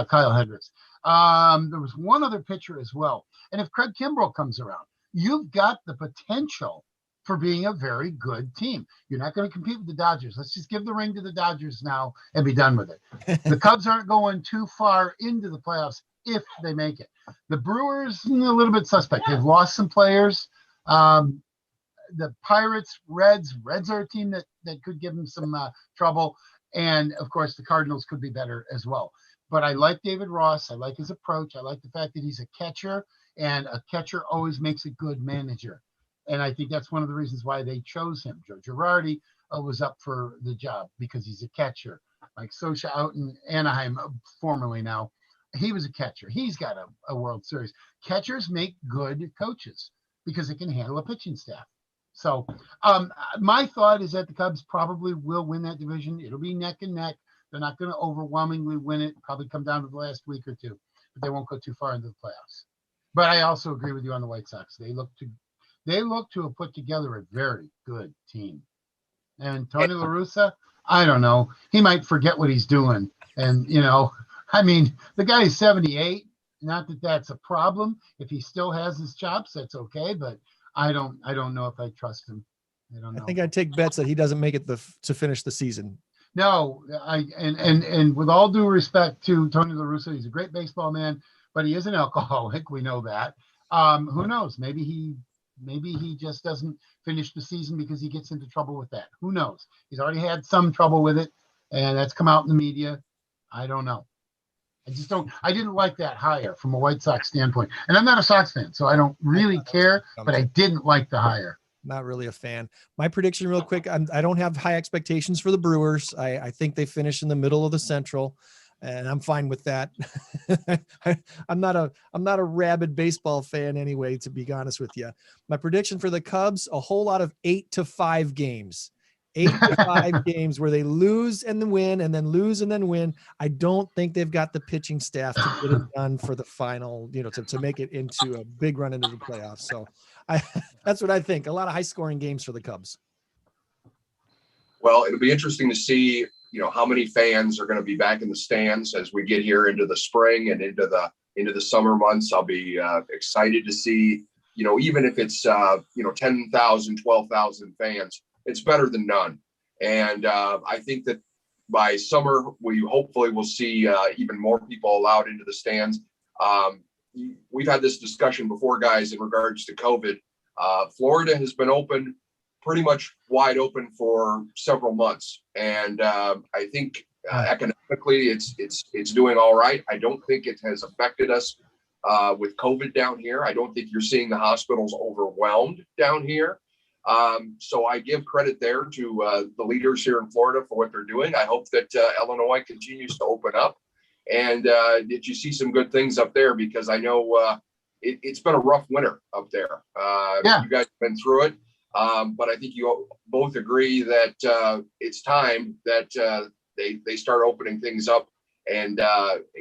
Kyle Hendricks. There was one other pitcher as well. And if Craig Kimbrell comes around, you've got the potential for being a very good team. You're not going to compete with the Dodgers. Let's just give the ring to the Dodgers now and be done with it. The Cubs aren't going too far into the playoffs if they make it. The Brewers, a little bit suspect. They've lost some players. The Pirates, Reds are a team that could give them some trouble. And, of course, the Cardinals could be better as well. But I like David Ross. I like his approach. I like the fact that he's a catcher, and a catcher always makes a good manager. And I think that's one of the reasons why they chose him. Joe Girardi was up for the job because he's a catcher. Like Sosha out in Anaheim, formerly now, he was a catcher. He's got a World Series. Catchers make good coaches because they can handle a pitching staff. So my thought is that the Cubs probably will win that division. It'll be neck and neck. They're not going to overwhelmingly win it. Probably come down to the last week or two, but they won't go too far into the playoffs. But I also agree with you on the White Sox. They look to have put together a very good team. And Tony La Russa, I don't know. He might forget what he's doing. And, the guy is 78. Not that that's a problem. If he still has his chops, that's okay. But I don't know if I trust him. I don't know. I think I'd take bets that he doesn't make it to finish the season. No, and with all due respect to Tony La Russa, he's a great baseball man, but he is an alcoholic. We know that. Who knows? Maybe he just doesn't finish the season because he gets into trouble with that. Who knows? He's already had some trouble with it, and that's come out in the media. I don't know. I didn't like that hire from a White Sox standpoint. And I'm not a Sox fan, so I don't really care, but I didn't like the hire. Not really a fan. My prediction real quick. I don't have high expectations for the Brewers. I think they finish in the middle of the Central, and I'm fine with that. I'm not a rabid baseball fan anyway, to be honest with you. My prediction for the Cubs, a whole lot of 8-5 games. 8-5 games where they lose and then win and then lose and then win. I don't think they've got the pitching staff to get it done for the final, to make it into a big run into the playoffs. So that's what I think. A lot of high scoring games for the Cubs. Well, it'll be interesting to see, how many fans are going to be back in the stands as we get here into the spring and into the summer months. I'll be excited to see, even if it's 10,000, 12,000 fans. It's better than none. And I think that by summer, we hopefully will see even more people allowed into the stands. We've had this discussion before, guys, in regards to COVID. Florida has been open, pretty much wide open for several months. And I think economically it's doing all right. I don't think it has affected us with COVID down here. I don't think you're seeing the hospitals overwhelmed down here. So I give credit there to the leaders here in Florida for what they're doing. I hope that Illinois continues to open up and that you see some good things up there, because I know it's been a rough winter up there. You guys have been through it. But I think you both agree that it's time that they start opening things up and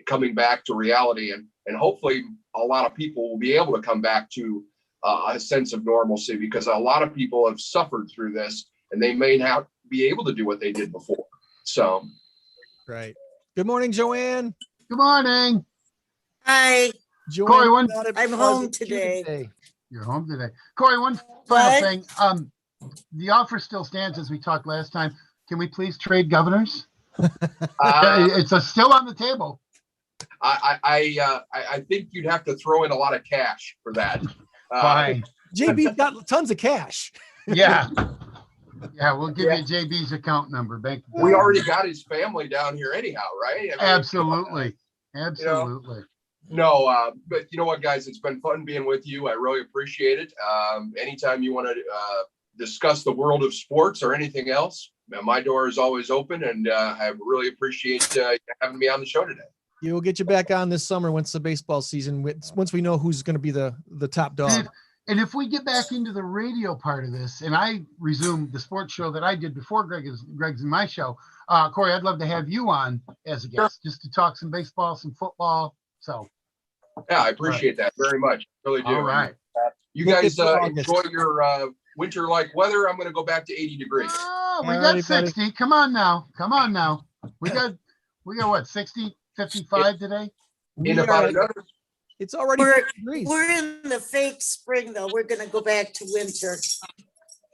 coming back to reality. And hopefully a lot of people will be able to come back to a sense of normalcy, because a lot of people have suffered through this and they may not be able to do what they did before. So. Right. Good morning, Joann. Good morning. Hi. Joann, I'm home today. You're home today. Corey, one final thing. The offer still stands as we talked last time. Can we please trade governors? It's still on the table. I think you'd have to throw in a lot of cash for that. Fine. JB's got tons of cash. Yeah. Yeah, we'll give you JB's account number. Bank. We already got his family down here anyhow, right? I mean, Absolutely. Absolutely. But you know what, guys? It's been fun being with you. I really appreciate it. Anytime you want to discuss the world of sports or anything else, my door is always open, and I really appreciate having me on the show today. Yeah, we'll get you back on this summer once the baseball season, once we know who's going to be the top dog. And if we get back into the radio part of this, and I resume the sports show that I did before Greg's in my show, Corey, I'd love to have you on as a guest, just to talk some baseball, some football. So, yeah, I appreciate that very much. Really do. All right. You guys enjoy your winter-like weather. I'm going to go back to 80 degrees. Oh, we got 60. Buddy. Come on now. We got what, 60, 55 today? It's already 50 degrees. We're in the fake spring, though. We're going to go back to winter.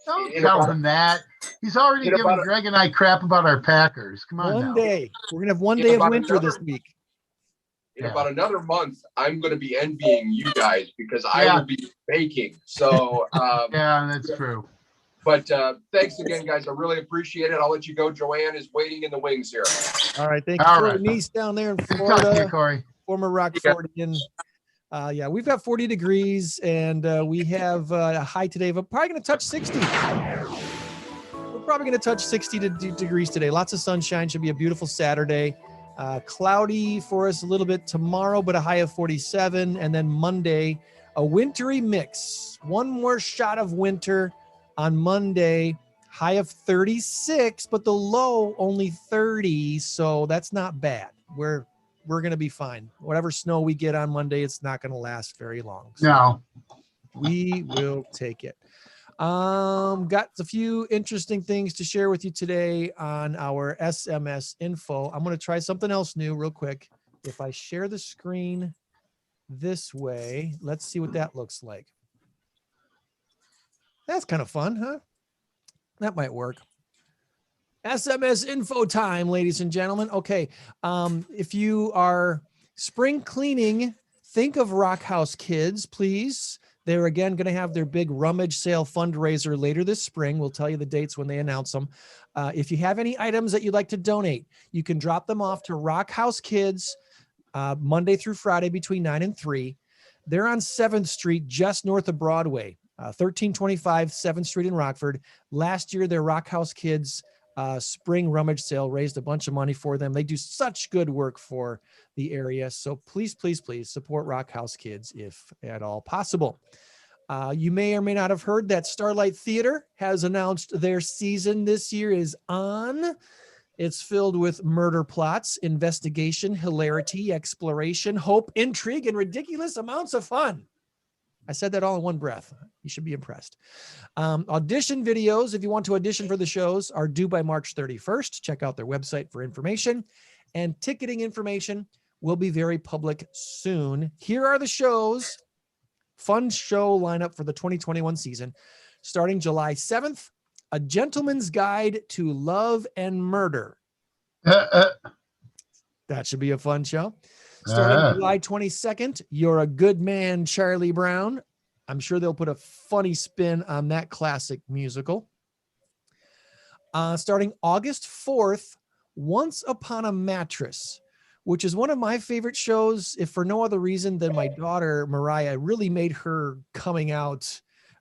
Don't tell him that. He's already giving Greg and I crap about our Packers. Come on One day. We're going to have one day of winter this week. In about another month, I'm going to be envying you guys because I will be baking. So yeah, that's true. But thanks again, guys. I really appreciate it. I'll let you go. Joann is waiting in the wings here. All right. Thank you for your niece down there in Florida. Corey. Former Rockfordian. Yeah, we've got 40 degrees, and we have a high today of probably going to touch 60. We're probably going to touch 60 degrees today. Lots of sunshine. Should be a beautiful Saturday. Cloudy for us a little bit tomorrow, but a high of 47. And then Monday, a wintry mix. One more shot of winter on Monday, high of 36, but the low only 30. So that's not bad. We're going to be fine. Whatever snow we get on Monday, it's not going to last very long. So no, we will take it. Got a few interesting things to share with you today on our SMS info. I'm going to try something else new real quick. If I share the screen this way, let's see what that looks like. That's kind of fun, huh? That might work. SMS info time, ladies and gentlemen. Okay. If you are spring cleaning, think of Rock House Kids, please. They're again going to have their big rummage sale fundraiser later this spring. We'll tell you the dates when they announce them. If you have any items that you'd like to donate, you can drop them off to Rock House Kids Monday through Friday between 9 and 3. They're on 7th Street, just north of Broadway, 1325 7th Street in Rockford. Last year, their Rock House Kids spring rummage sale raised a bunch of money for them. They do such good work for the area. So please, please, please support Rock House Kids if at all possible. You may or may not have heard that Starlight Theater has announced their season this year is on. It's filled with murder plots, investigation, hilarity, exploration, hope, intrigue, and ridiculous amounts of fun. I said that all in one breath. You should be impressed. Audition videos, if you want to audition for the shows, are due by March 31st. Check out their website for information. And ticketing information will be very public soon. Here are the shows. Fun show lineup for the 2021 season. Starting July 7th, A Gentleman's Guide to Love and Murder. That should be a fun show. Starting July 22nd, You're a Good Man, Charlie Brown. I'm sure they'll put a funny spin on that classic musical. Starting August 4th, Once Upon a Mattress, which is one of my favorite shows, if for no other reason than my daughter, Mariah, really made her coming out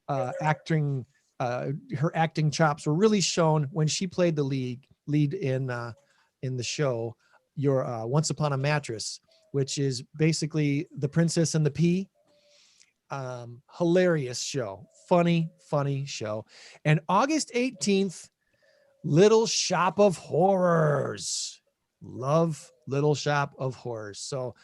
acting. Her acting chops were really shown when she played the lead in the show, Once Upon a Mattress, which is basically The Princess and the Pea. Hilarious show. Funny show. And August 18th, Little Shop of Horrors. Love Little Shop of Horrors. So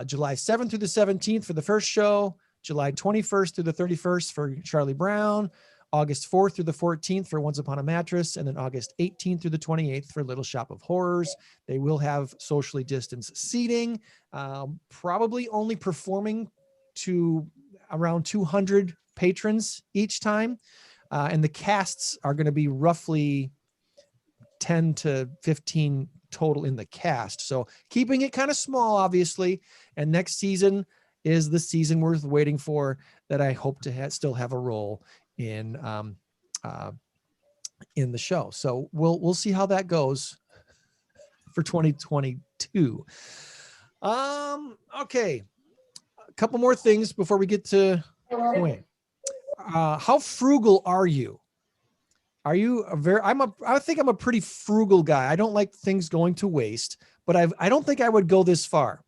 July 7th through the 17th for the first show, July 21st through the 31st for Charlie Brown, August 4th through the 14th for Once Upon a Mattress, and then August 18th through the 28th for Little Shop of Horrors. They will have socially distanced seating, probably only performing to around 200 patrons each time. And the casts are going to be roughly 10 to 15 total in the cast. So keeping it kind of small, obviously. And next season is the season worth waiting for, that I hope to still have a role in the show. So we'll see how that goes for 2022. Okay. A couple more things before we get to Joann. How frugal are you? Are you I think I'm a pretty frugal guy. I don't like things going to waste, but I don't think I would go this far.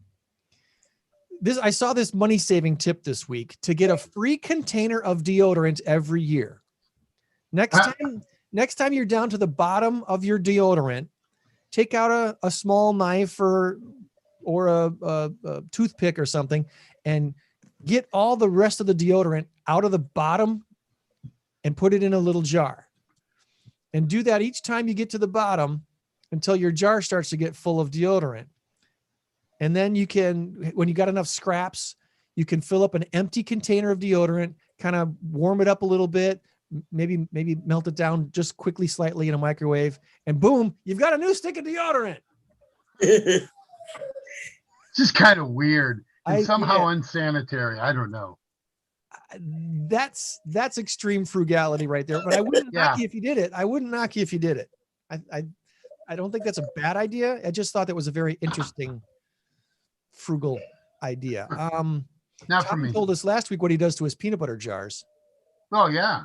I saw this money saving tip this week to get a free container of deodorant every year. Next time you're down to the bottom of your deodorant, take out a small knife or a toothpick or something and get all the rest of the deodorant out of the bottom and put it in a little jar. And do that each time you get to the bottom until your jar starts to get full of deodorant. And then you can, when you got enough scraps, you can fill up an empty container of deodorant, kind of warm it up a little bit, maybe melt it down just quickly, slightly in a microwave, and boom, you've got a new stick of deodorant. It's just kind of weird and somehow unsanitary. I don't know. That's extreme frugality right there. But I wouldn't knock you if you did it. I wouldn't knock you if you did it. I don't think that's a bad idea. I just thought that was a very interesting frugal idea. Not for Tom me. told us last week what he does to his peanut butter jars. Oh yeah,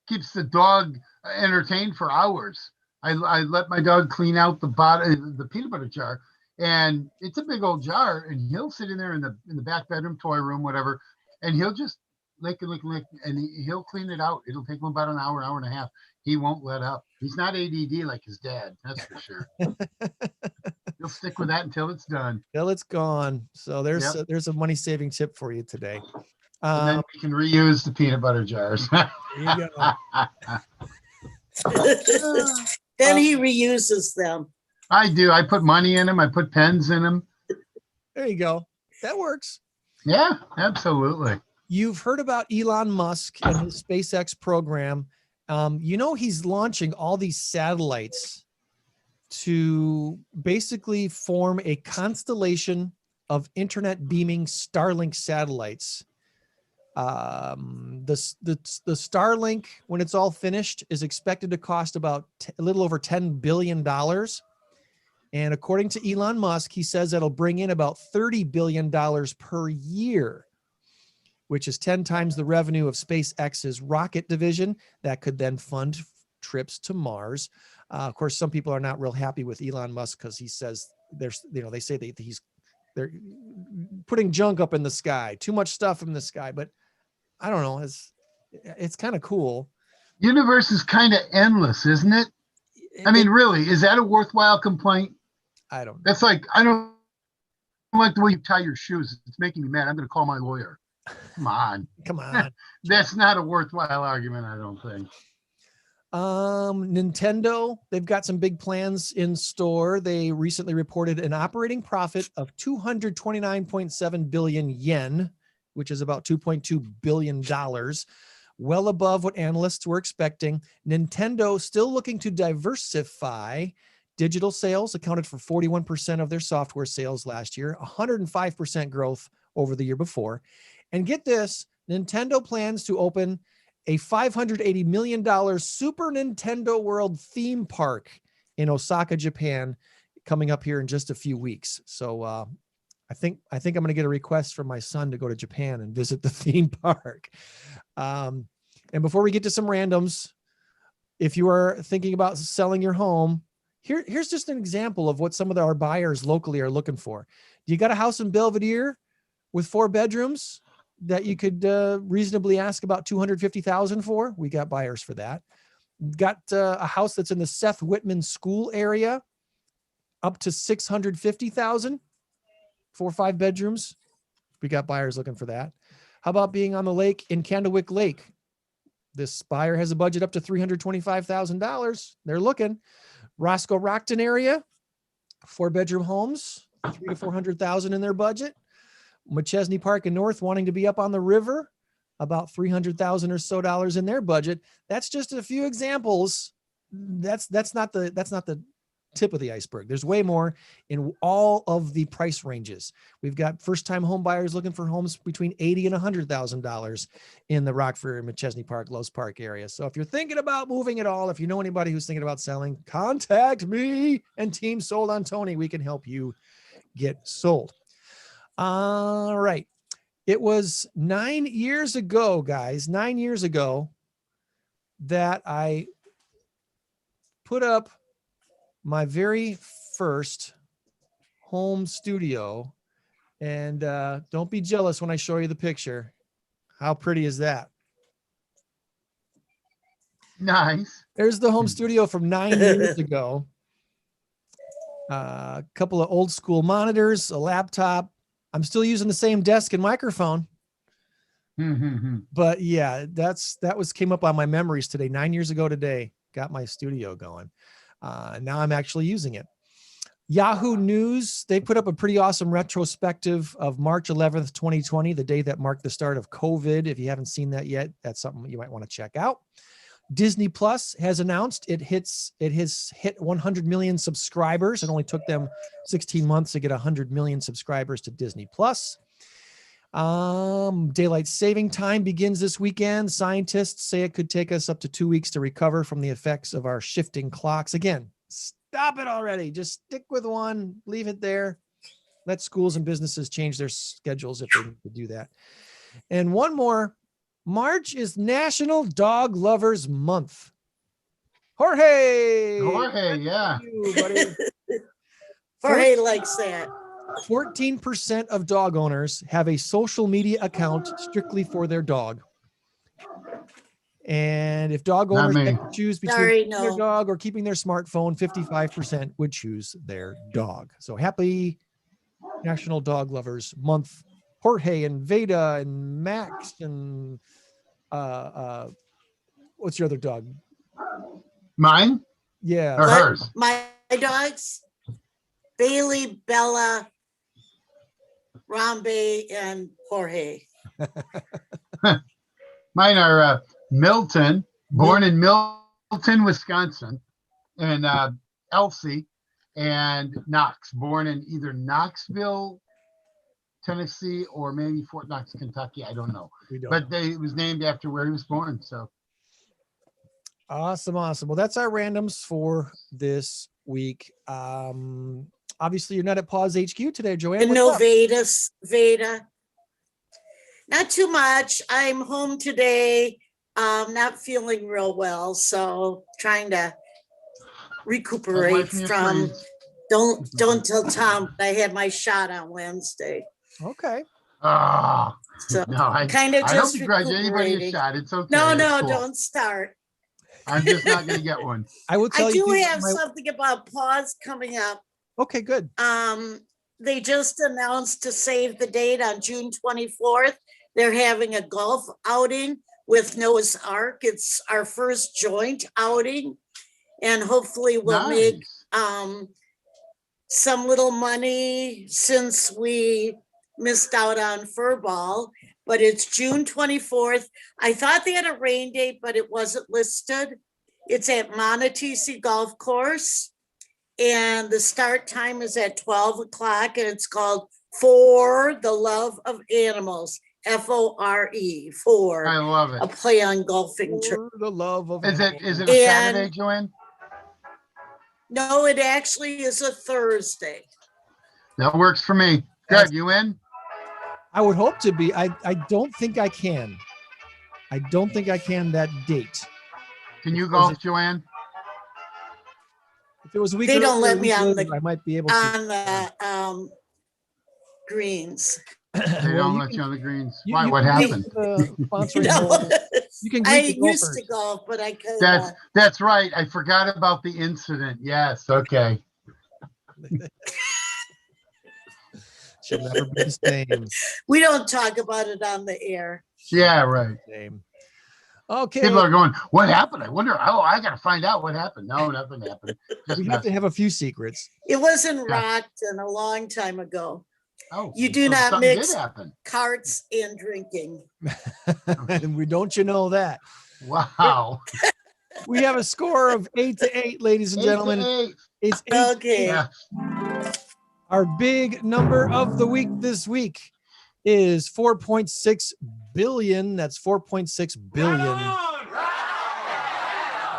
keeps the dog entertained for hours. I let my dog clean out the bottom, the peanut butter jar, and it's a big old jar, and he'll sit in there in the back bedroom, toy room, whatever, and he'll just lick, and he'll clean it out. It'll take him about an hour and a half. He won't let up. He's not ADD like his dad, that's for sure. He'll stick with that until it's done. Till it's gone. So there's a money saving tip for you today. And then we can reuse the peanut butter jars. There you go. Then he reuses them. I do. I put money in them. I put pens in them. There you go. That works. Yeah, absolutely. You've heard about Elon Musk and his SpaceX program. He's launching all these satellites to basically form a constellation of internet beaming Starlink satellites. The Starlink, when it's all finished, is expected to cost about a little over $10 billion. And according to Elon Musk, he says that'll bring in about $30 billion per year, which is 10 times the revenue of SpaceX's rocket division that could then fund trips to Mars. Of course, some people are not real happy with Elon Musk because he says they say that they're putting junk up in the sky, too much stuff in the sky. But I don't know. It's kind of cool. Universe is kind of endless, isn't it? I mean, really, is that a worthwhile complaint? I don't know. That's like, I don't like the way you tie your shoes. It's making me mad. I'm going to call my lawyer. Come on. Come on. That's not a worthwhile argument, I don't think. Nintendo, they've got some big plans in store. They recently reported an operating profit of 229.7 billion yen, which is about $2.2 billion, well above what analysts were expecting. Nintendo still looking to diversify. Digital sales accounted for 41% of their software sales last year, 105% growth over the year before. And get this, Nintendo plans to open a $580 million Super Nintendo World theme park in Osaka, Japan, coming up here in just a few weeks. So I think I'm going to get a request from my son to go to Japan and visit the theme park. And before we get to some randoms, if you are thinking about selling your home, here's just an example of what some of our buyers locally are looking for. Do you got a house in Belvedere with 4 bedrooms that you could reasonably ask about $250,000 for? We got buyers for that. Got a house that's in the Seth Whitman School area, up to $650,000, 4 or 5 bedrooms. We got buyers looking for that. How about being on the lake in Candlewick Lake? This buyer has a budget up to $325,000. They're looking. Roscoe Rockton area, 4-bedroom homes, $300,000 to $400,000 in their budget. McChesney Park and North wanting to be up on the river. about $300,000 or so in their budget. That's just a few examples. That's not the tip of the iceberg. There's way more in all of the price ranges. We've got first-time home buyers looking for homes between $80,000 and $100,000 in the Rockford, McChesney Park, Lowe's Park area. So if you're thinking about moving at all, if you know anybody who's thinking about selling, contact me and Team Sold on Tony. We can help you get sold. All right. It was 9 years ago, guys, 9 years ago that I put up my very first home studio. And don't be jealous when I show you the picture. How pretty is that? Nice. There's the home studio from 9 years ago. A couple of old school monitors, a laptop. I'm still using the same desk and microphone. But yeah, that came up on my memories today. 9 years ago today, got my studio going. Now I'm actually using it. Yahoo News, they put up a pretty awesome retrospective of March 11th, 2020, the day that marked the start of COVID. If you haven't seen that yet, that's something you might want to check out. Disney Plus has announced it has hit 100 million subscribers. It only took them 16 months to get 100 million subscribers to Disney Plus. Daylight saving time begins this weekend. Scientists say it could take us up to 2 weeks to recover from the effects of our shifting clocks. Again, stop it already. Just stick with one, leave it there. Let schools and businesses change their schedules if they need to do that. And one more, March is National Dog Lovers Month. Jorge, yeah. You, buddy. Jorge likes that. 14% of dog owners have a social media account strictly for their dog. And if dog owners had to choose between their dog or keeping their smartphone, 55% would choose their dog. So happy National Dog Lovers Month. Jorge and Veda and Max and what's your other dog? Mine? Yeah. Or hers? My dogs, Bailey, Bella, Rambe, and Jorge. Mine are Milton, born in Milton, Wisconsin, and Elsie, and Knox, born in either Knoxville, Tennessee, or maybe Fort Knox, Kentucky. I don't know. But it was named after where he was born. So awesome. Well, that's our randoms for this week. Obviously, you're not at Pause HQ today, Joann. And no Veda. Not too much. I'm home today. Not feeling real well, so trying to recuperate from. Don't tell Tom I had my shot on Wednesday. Okay. So no, I don't begrudge anybody a shot. It's okay. No, cool. Don't start. I'm just not going to get one. I will tell you. I do have something about Pause coming up. Okay, good. They just announced to save the date on June 24th. They're having a golf outing with Noah's Ark. It's our first joint outing, and hopefully we'll make some little money since we missed out on Furball. But it's June 24th. I thought they had a rain date, but it wasn't listed. It's at Montecito Golf Course, and the start time is at 12 o'clock, and it's called For the Love of Animals. FORE, for I love it. A play on golfing. For the love of is it a Saturday, Joann? No, it actually is a Thursday. That works for me. Greg, you in? I would hope to be. I don't think I can. I don't think I can that date. Can you golf, Joann? If it was a week, they don't let me on I might be able to on the greens. They don't let you on the greens. Why? What happened? You can. I used to golf, but I could. That's right. I forgot about the incident. Yes. Okay. She'll never be the same. We don't talk about it on the air. Yeah. Right. Same. Okay. People are going, what happened? I wonder. Oh, I got to find out what happened. No, nothing happened. We have to have a few secrets. It was in Rockford a long time ago. Oh, You do so not something mix did happen. carts and drinking. And don't you know that? Wow. We have a score of 8-8, ladies and 8 to gentlemen. 8. It's 8. Okay. Yeah. Our big number of the week this week is 4.6 billion. That's 4.6 billion.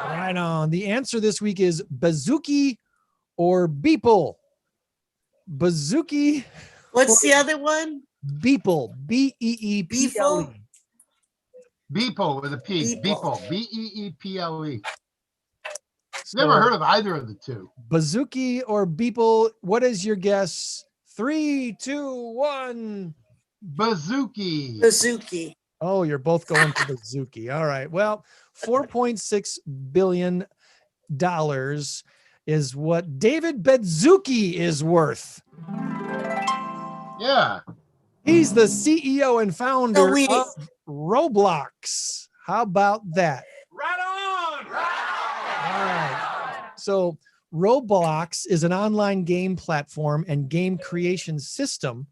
Right on. The answer this week is bazooki or beeple. Bazooki. What's the other one? Beeple. B-E-E-P-L-E. Beeple with a P. Beeple. Beeple. B-E-E-P-L-E. So, Never heard of either of the two. bazooki or beeple. What is your guess? 3, 2, 1. Bazooki. Bazooki. Oh, you're both going for bazooki. All right. Well, $4.6 billion is what David Bedzuki is worth. Yeah. He's the CEO and founder So we- of Roblox. How about that? All right. So Roblox is an online game platform and game creation system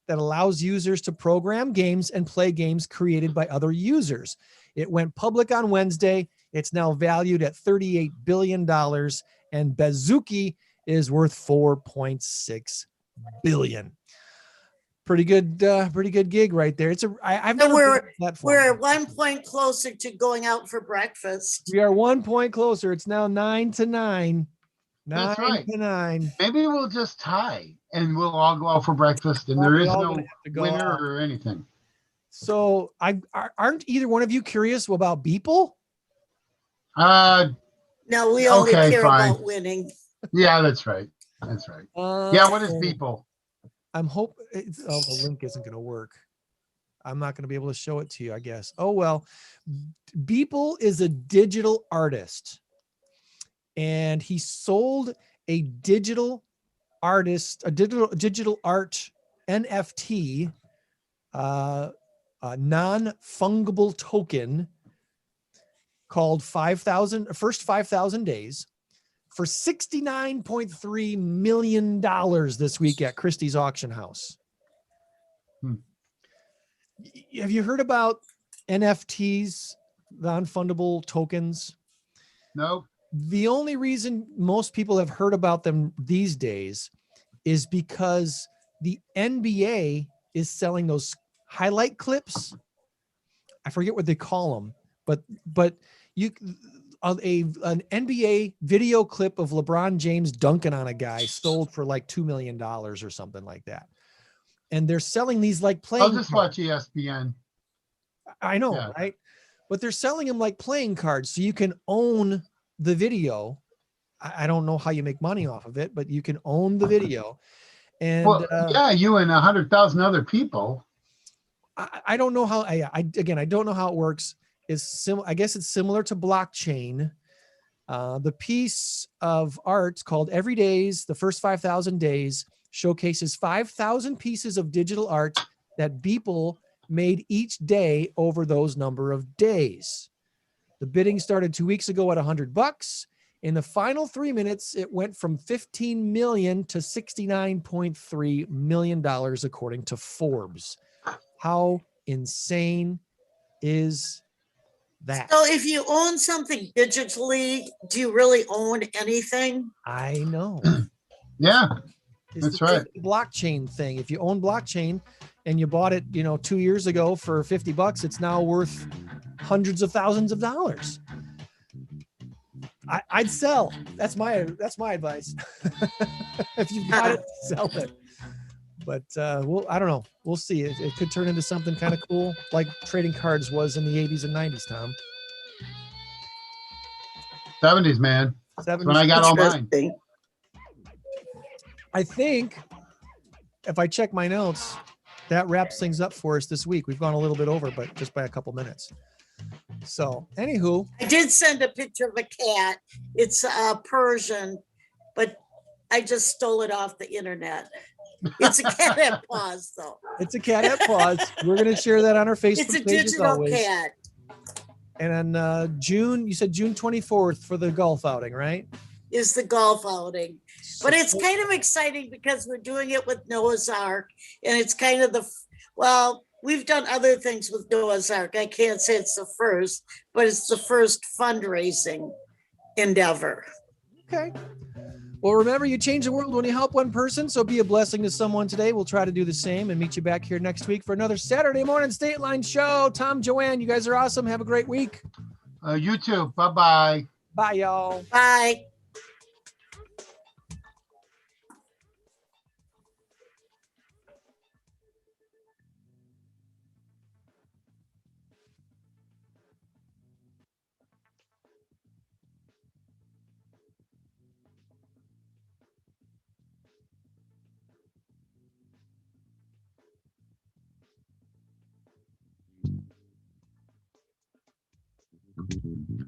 that allows users to program games and play games created by other users. It went public on Wednesday. It's now valued at $38 billion, and Bazooki is worth $4.6 billion. Pretty good gig right there. I've never been on that platform. We're 1 point closer to going out for breakfast. We are 1 point closer. It's now 9-9. That's right. 9-9. Maybe we'll just tie and we'll all go out for breakfast and Probably there is all no gonna have to go winner out. or anything. So aren't either one of you curious about Beeple? No, we only Okay, care fine. about winning. Yeah, that's right. That's right. Yeah, what is Beeple? I'm the link isn't going to work. I'm not going to be able to show it to you, I guess. Oh, well, Beeple is a digital artist, and he sold a digital art NFT, a non-fungible token called 5,000 days for $69.3 million this week at Christie's auction house. Have you heard about NFTs, non-fundable tokens? No. The only reason most people have heard about them these days is because the NBA is selling those highlight clips. I forget what they call them, but an NBA video clip of LeBron James dunking on a guy sold for like $2 million or something like that. And they're selling these like playing. I'll just watch ESPN. I know, Yeah. right? But they're selling them like playing cards, so you can own the video. I don't know how you make money off of it, but you can own the video. And yeah, you and 100,000 other people. I don't know how. I don't know how it works. I guess it's similar to blockchain. The piece of art called Every Days, the first 5,000 days, showcases 5,000 pieces of digital art that Beeple made each day over those number of days. The bidding started 2 weeks ago at $100. In the final 3 minutes, it went from $15 million to $69.3 million, according to Forbes. How insane is that? So if you own something digitally, do you really own anything? I know. Yeah, It's that's the right. blockchain thing. If you own blockchain and you bought it, 2 years ago for $50, it's now worth hundreds of thousands of dollars. I'd sell. That's my advice. If you've got it, sell it. But I don't know. We'll see. It could turn into something kind of cool, like trading cards was in the 80s and 90s, Tom. 70s, man. 70s. When I got all mine. I think if I check my notes, that wraps things up for us this week. We've gone a little bit over, but just by a couple minutes. So, anywho. I did send a picture of a cat. It's Persian, but I just stole it off the internet. It's a cat at paws, though. It's a cat at paws. We're going to share that on our Facebook It's a page as digital always. cat. And on June, you said June 24th for the golf outing, right? is the golf outing. But it's kind of exciting because we're doing it with Noah's Ark, and it's kind of well, we've done other things with Noah's Ark. I can't say it's the first, but it's the first fundraising endeavor. Okay. Well, remember, you change the world when you help one person. So be a blessing to someone today. We'll try to do the same and meet you back here next week for another Saturday morning Stateline show. Tom, Joann, you guys are awesome. Have a great week. You too. Bye-bye. Bye, y'all. Bye. Thank you.